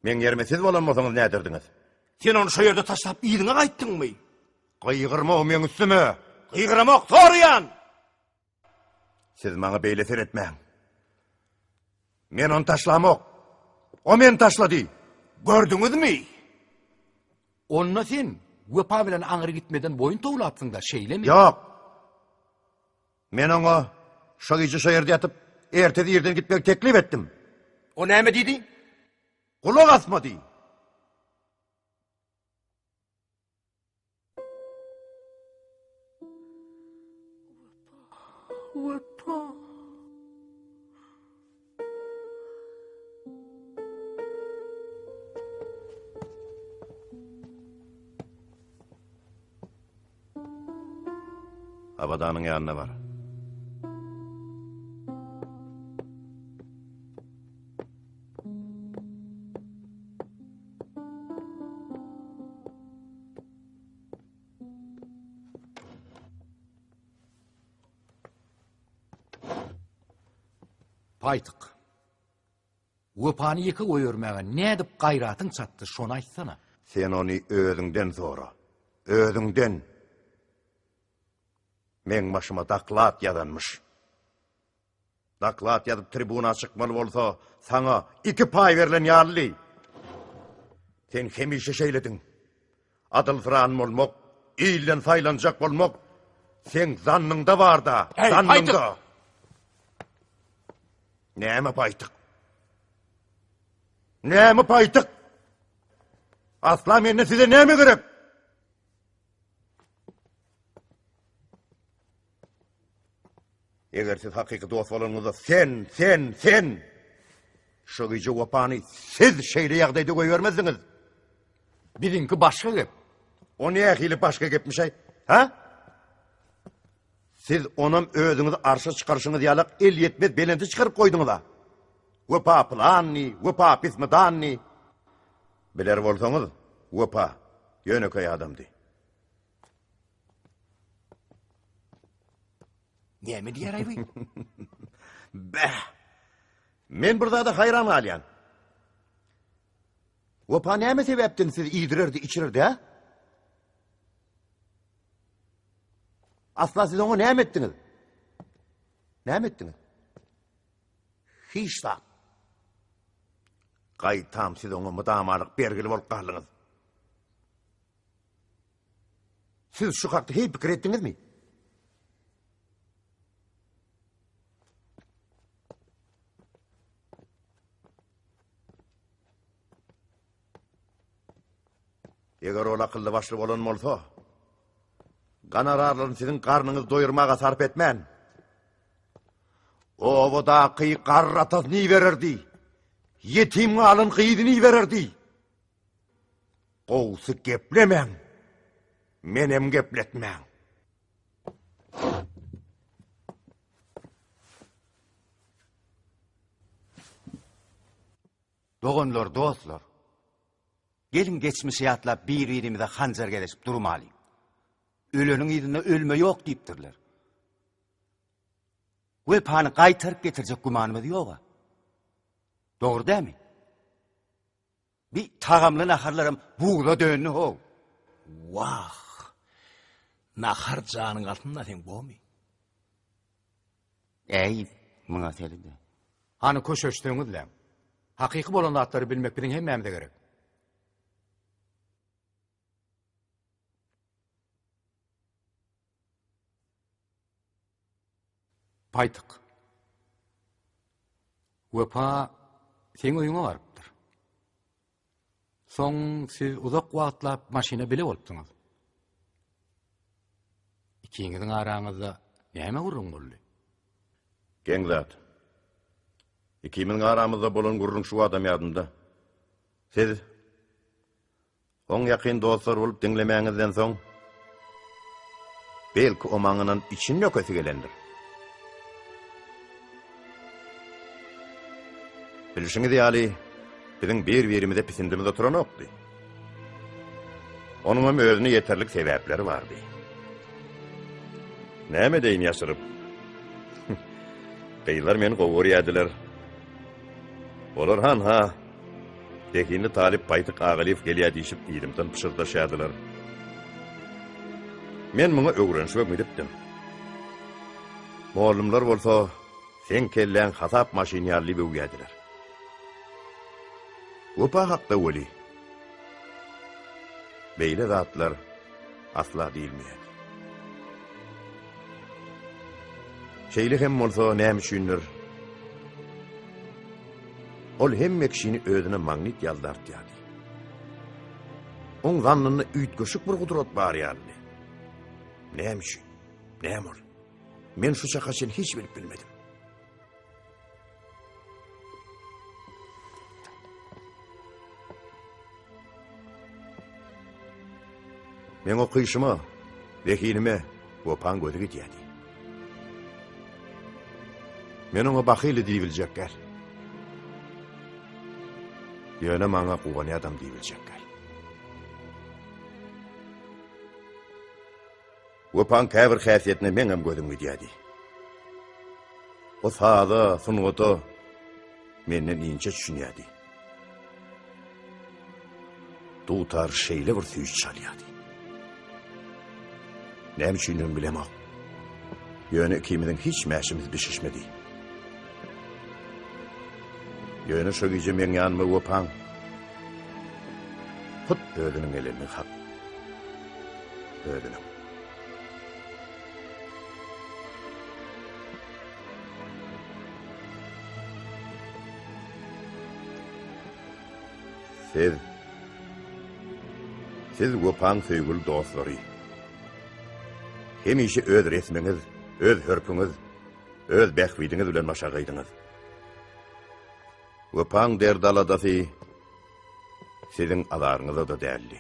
Men ýerime siz bolanmasaňyz näderdiňiz?
Sen onu şu ýerde taşlap ýygyňa gaýtdyňmy?
Gaýgyrma men üstüme.
Gaýgyramak sorýan.
Siz maňa beýlesen etmäň. Men onu taşlamak. O men taşlady. Gördüňizmi?
Onna sen wepa bilen aňyry gitmeden boyun towlatsың da şeýlemi?
Ýok. Men oňa şu gece şu ýerde ýatyp, ertesi ýerden gitmek teklip etdim.
O näme diýdi?
Kulak asmady.
Wepa.
Abadanyň ýanyna bar.
Paýtyk. Wepany ýeke goýurmaga nädip gaýratyň çatdy, şonu aýtsana.
Sen onu özüňden sonra, özüňden. Men başyma daklat ýazanmyş. Daklat ýazyp tribuna çykmaly bolsa, saňa 2 pay berilen ýarly. Sen hemişe şeýlediň. Adıl fıran bolmak, iýlen saýlanjak bolmak, sen zannyňda bar da, zannyňda. Näme paýtyk? Näme paýtyk? Asla menne size näme gerek? Eger siz hakyky dost bolanyňyzda sen şu gece wapany siz şeýle ýagdaýda goýbermezdiňiz.
Biziňki başga gep.
O nähili başga gepmişay? Ha? Siz onam özüňizi arşa çykarşyňyz ýalyk el ýetmez belenti çykaryp goýduňyz da. Wapa planny, wapa pismadanny. Biler bolsaňyz, wapa ýöneköy adamdy.
Näme diýär aýby?
Bah! Men burada da hayran alyan. Wapa näme sebäpden siz ýydyrirdi, içirirdi ha? Asla siz onu näme etdiňiz? Näme etdiňiz? Hiç da. Gaýtam siz onu mudamalyk bergili bolup galyňyz. Siz şu hakda hep pikir etdiňizmi? Eger ol akıllı başlı bolan bolsa, ganararlaryny sizin karnınız doyurmaga sarp etmän. O boda kıy qarratas ni verirdi. Yetim alın kıyydini verirdi. Qowsy geplemäň. Menem gepletmäň.
Dogonlar, dostlar. Gelin geçmişe ýatlap bir-birimize hanjar gelişip durmaly. Öleniň ýerine ölme ýok diýipdirler. Wepany gaýtaryp getirjek gumanymyz ýok. Dogry dämi? Bir tagamly naharlarym buğda dönni ho.
Wah! Nahar janyň altynda sen bolmy?
Ey, muňa selide.
Hani köşeşdiňizle. Hakyky bolan zatlary bilmek biziň hemmämizde gerek. Paýtyk. Wepa sen öýüňe barypdyr. Soň siz uzak wagtlap maşina bile bolupdyňyz. İkiňiziň araňyzda näme gurrun boldy?
Gengzat. İkimiň aramyzda bolan gurrun şu adam ýadymda. Siz oň ýakyn dostlar bolup diňlemäňizden soň belki o maňynyň için ýökesi gelendir. Bilişiňiz ýaly biziň bir-birimize pisindimizde turan okdy. Onuň hem özüne ýeterlik sebäpleri bardy. Näme deýin ýaşyryp? Beýler meni gowurýadylar. Olar ha, tekini talip paýtyk agalif gelýär diýip ilimden pişirdaşadylar. Men muňa öwrenşip edipdim. Mollumlar bolsa sen kellen hasap maşinýarly beýýärdiler. Wepa hakda weli. Beýle zatlar asla diýilmeýär. Şeýle hem bolsa näme üçindir? Ol hemme kişini özüne magnit ýaldartýardy. Oň zannyny üýtgeşik bir gudrat bar ýaly. Näme üçin? Näme ol? Men şu çakaşyn hiç bilmedim. Men okuyuşuma, vekilime Wepan gödü gitýärdi. Men oňa bahyly diýiljekler. Ýöne maňa gowany adam diýiljekler. Wepan käbir häsiýetine men hem gödüm gitýärdi. O sada, sunuwata menden inçe düşünýärdi. Tutar şeýle bir süýüş çalýardy. Näme üçin bilemok. Ýöne ikimiziň hiç mäşimiz bişişmedi. Ýöne şu gije men ýanyma Wepan. Hut özüniň elini hak. Özüniň. Siz Wepan söýgül dostlary. Hemişe öz resmiňiz, öz hörpüňiz, öz bähwidiňiz bilen maşagaýdyňyz. Wepan derdaladasy siziň alaryňyza da dälli.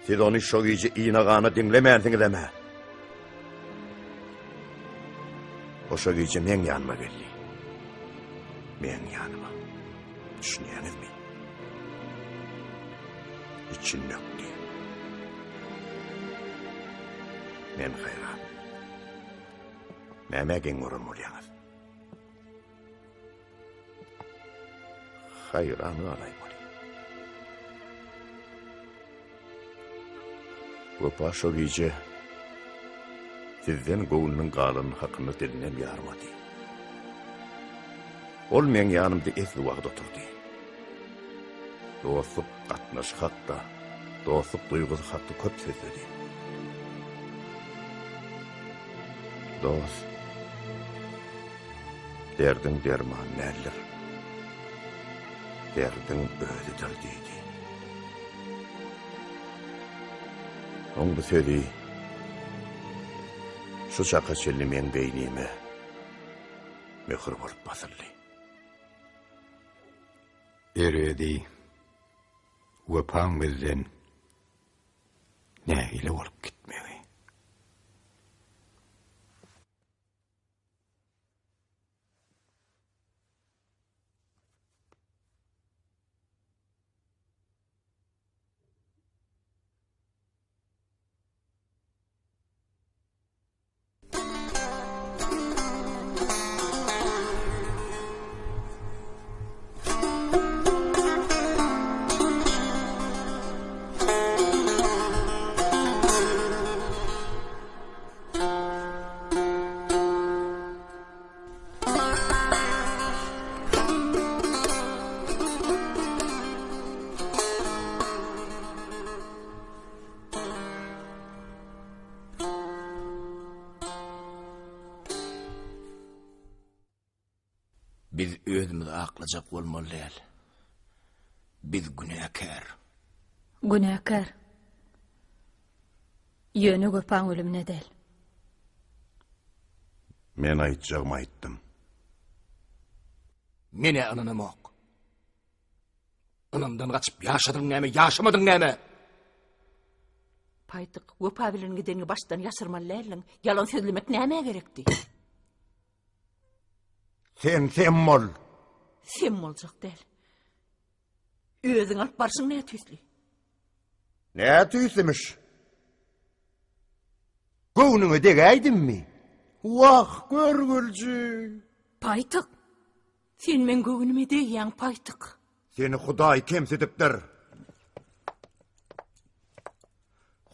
Siz onu şo gije iňagany diňlemäňsiňiz eme. O şo gije men ýanyma geldi. Men ýanyma. Düşünýänizmi? İçin nökdi. Men hayran. Näme gen görün bolýaňyz? Hayran olaýmyň. Wepa şo gije sizden gowunyň galan hakyny diline ýarmady. Ol men ýanymda esli wagt oturdy. Dostluk gatnaş hakda, dostluk duýgusy hakda köp sözledi. Dost, derdin derman näler? Derdin öýüdir diýdi. Oň bu sözi şu çaka çelli men beýnime möhür bolup basyldy.
Eredi Wepan bizden nähili bolup gitmegi.
Biz özümüzi aqlajak bolmaly däl. Biz günäkär.
Günäkär. Ýöne göpaň ölümine del.
Men aýtjagym aýtdym.
Mene ananam ok. Anamdan gaçyp ýaşadyň näme, ýaşamadyň näme?
Paytyk, göpa bilen gideni baştan ýaşyrmalyň, ýalan sözlemek näme gerekdi?
Sen mol.
Sen boljak del. Özüň alyp barsyň näme tüsli?
Näme tüslimiş? Göwnüňe degäýdimmi? Wah, görgülji.
Paytyk, sen men göwnüme degýän paytyk.
Seni Hudaý kemsedipdir.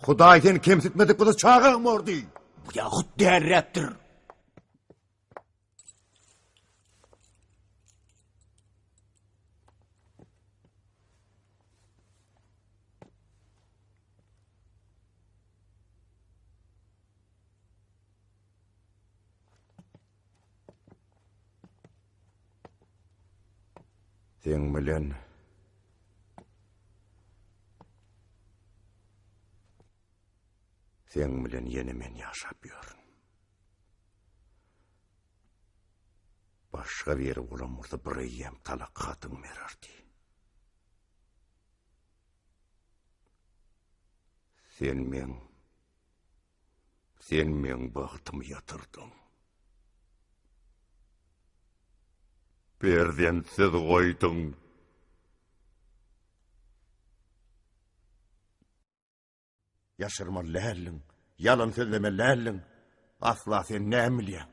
Hudaý seni kemsetmedik bolsa çağaň mordy.
Bu ýahyt därräpdir.
Sen bilen ýene men ýaşap ýörün. Başga bir bolamurda bir ýem talak hatyň merardy. Sen men bagtymy ýatyrdyň. Berdensiz goýdyň. Ýaşyrmalyň, ýalan sözlemeläň. Asla sen näme?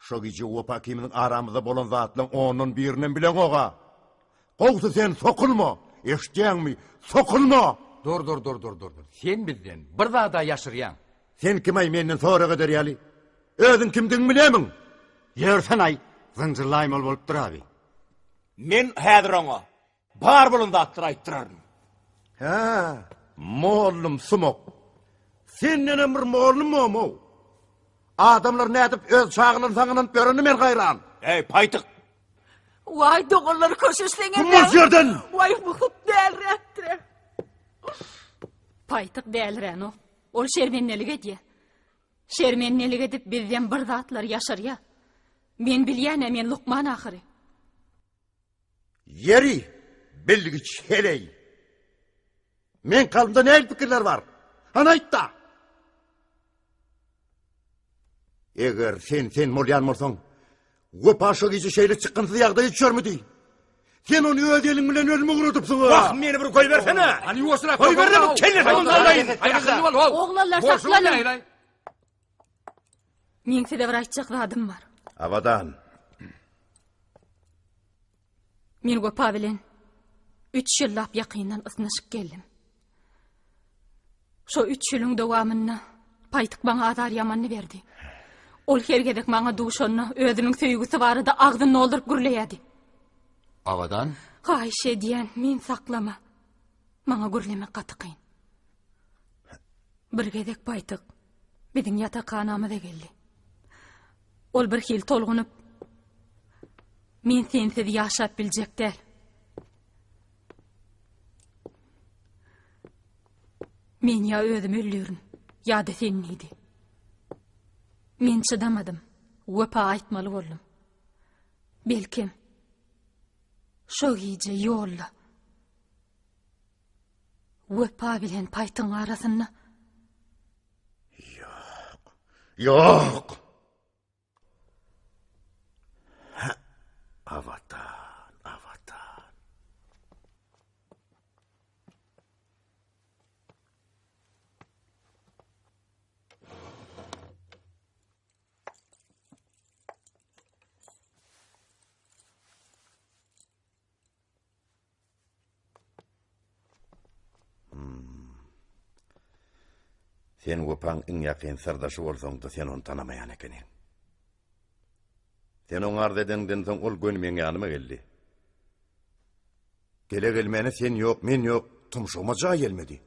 Şo gije opa kiminiň aramyzda bolan zatlaryň onun birinin bilen oga. Gowsa sen sokulma, eşitýäňmi? Sokulma.
Dur. Sen bizden bir daha ýaşyrýan.
Sen kim-ay menden sonra kadar ýaly? Özüň kimdiň bilemin?
Ýersen ay, zynjyrlaýmal bolup duraby.
Men häzir oňa bar bolan zatlar aýtdyrarym.
Ha, mollum sumok. Senden bir mollum momo. Adamlar nädip öz çağlaryň saňynyň börüni men gaýran.
Ey paytyk.
Vay dogalary köşesleňe.
Kumaz ýerden.
Vay bu hut dälräpdir.
Paytyk dälrän o. Ol şermennelik edýär. Şermennelik edip bizden bir zatlar ýaşarýar. Men bilýän men Lukman ahyry.
Yeri, bilgiç heley. Men kalımda näme pikirler var? Ana aýtda. Eger sen molyan bolsaň, gopaşa gije şeýle çykynty ýagdaýa düşermidi? Sen onu öz eliň bilen ölüme urutypsyň.
Bak meni bir koy bersene.
Hani ýosuna
koy berdim, kelin haýdaýyn.
Oglanlar saklanın. Men size bir aýtjak zadym bar.
Abadan.
Men gopa bilen 3 ýyllap ýakyndan ysnaşyp geldim. Şo 3 ýylyň dowamynda paytyk baňa azar ýamanny berdi. Ol hergedek maňa duşanna özüniň söýgüsi barada agdyny oldurup gürleýärdi.
Agadan?
Gaýş edýän men saklama. Maňa gürlemek gaty kyn. Bir gedek paytyk biziň ýatakanamyza geldi. Ol bir hil tolgunup men sensiz ýaşap biljekler. Men ýa özüm öldürün, ýa-da senin idi. Men çydamadım, wepa aýtmaly boldum. Belkim şo gije ýolla wepa bilen paytyň arasynda.
Yok. Avatan. Sen gopaň iň ýakyn sirdaşy bolsaň-da sen onu tanamaýan ekenin. Sen oňar dedenden soň ol gönümeň ýanyma geldi. Gelmeni sen ýok, men ýok, tumşugma jaý gelmedi.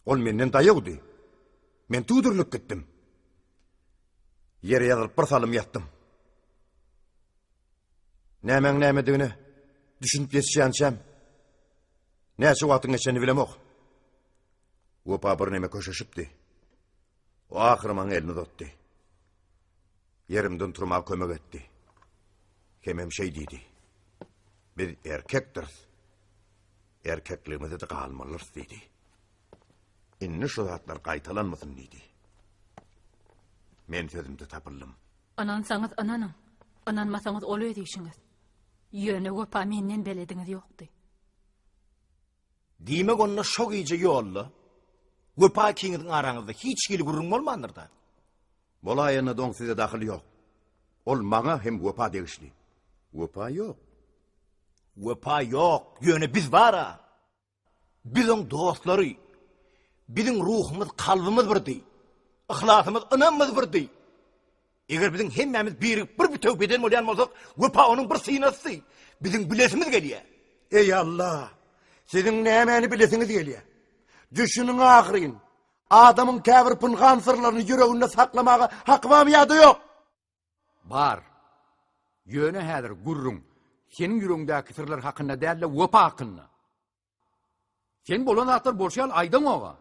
Ol menden daýagdy. Men tuýdurlyp gitdim. Ýere ýazylyp bir salym ýatdym. Nämen nämedigini düşünüp geçýänçem. Näçe wagtyň geçeni bilemok. Wopa bir näme köşeşipdi. O ahir maň elini tutdy. Yerimden turmak kömek etdi. Kemem şey diýdi. Bir erkekdir. Erkekliğimizi de kalmalıyız dedi. İnni şu zatlar qaytalanmasın dedi. Men sözümde tapıldım.
Anansanız ananın, ananmasanız olu edişiniz. Yöne Wopa menden belediniz yoktu.
Diýmek onda şok iýje ýolly. Wopa kiňiň araňyzda hiç gili gurrun bolmandyr da.
Bolaýyna doň size dahyly ýok. Ol maňa hem Wopa degişli. Wopa ýok.
Wopa ýok, ýöne biz bara. Biziň dostlary, biziň ruhumyz, kalbimiz birdi. Ihlasymyz, ynamyz birdi. Eger biziň hemmemiz birip bir bütöw beden bolýan bolsak, Wopa onuň bir synasy, biziň bilesimiz gelýär.
Ey Allah! Siziň nämäni bilesiňiz gelýär? Düşünüň agyryn. Adamyň käbir pynhan sırlaryny ýüreginde saklamaga haky bam ýa-da ýok.
Bar. Ýöne häzir gurrun. Senin yüreğindeki sırlar hakkında değil de Wopa hakkında. Sen bolan atlar bolşal aydın oğa.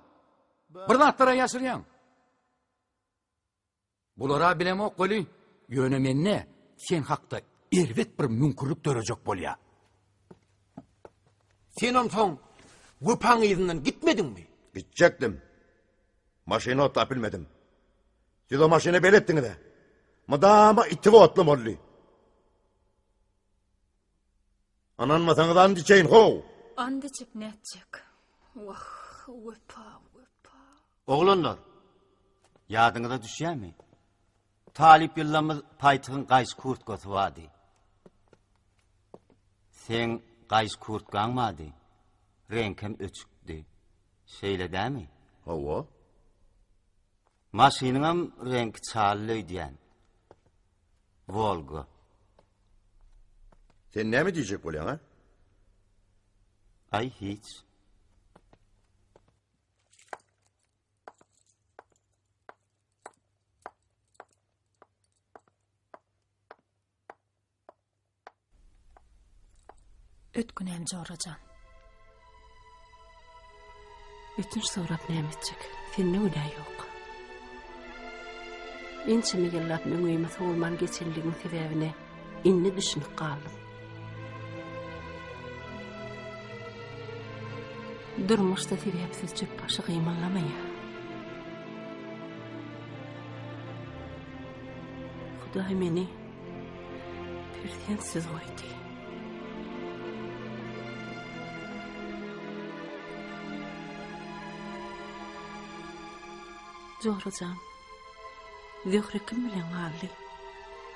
Bir atlara yaşıryan. Bulara bilemek goli yönemenne sen hakta ervet bir mümkürlük dörəcek bolya.
Sen onson Wopa'ň ýyzynyň gitmedin mi?
Gitjekdim. Maşyna otap bilmedim. Siz o maşyna beletdiňiz de. Madama itip otly bolly. Ananmasaňyz andy çeýin ho.
Andy çyk näçek. Wah, Wopa.
Oglanlar, ýadyňyza düşýärmi? Talip ýyllamyz paýtygyň gaýş kurtkasy wady. Sen gaýş kurtgaňmady. Renkem öçükdi. Şeýle dämi?
Hawa.
Maşynyňam renk çally diýen. Volga.
Sen näme diýjek bolýan ha?
Ay hiç.
Ötkünem Jorajan. Ötünç sorap nämetjek? Senne günah ýok.
Inçimi ýyllap müňüme sowulman geçenligiň sebäbine inni düşünüp galdym. Durmuşda sebäpsiz çöp başı gymallamaýa. Hudaý meni persensiz goýdy. Jorajan, Zöhre kim bilen galdy?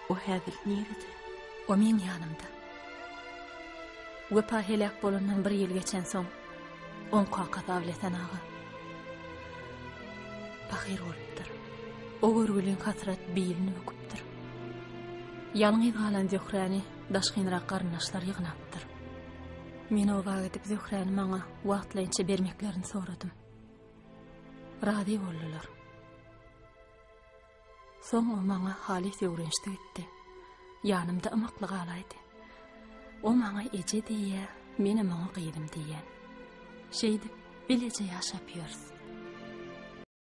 O häzir nerede?
O men ýanymda. Wopa helak bolandan bir ýyl geçen soň, on qaqa davleten ağa. Bahir bolupdyr. O görgülen hasrat biýilini öküpdir. Ýalňyz galan Zöhreni daşgynrak garnaşlar ýygnapdyr. Men o wagtda Zöhreni maňa wagtlaýynça bermeklerini soradym. Rady boldylar. Soň o maňa halis öwrençdi etdi. Ýanymda ymykly galaydy. O maňa eje diýe, meni maňa gyýdym diýen. Şeýdi, bileje ýaşap ýörüs.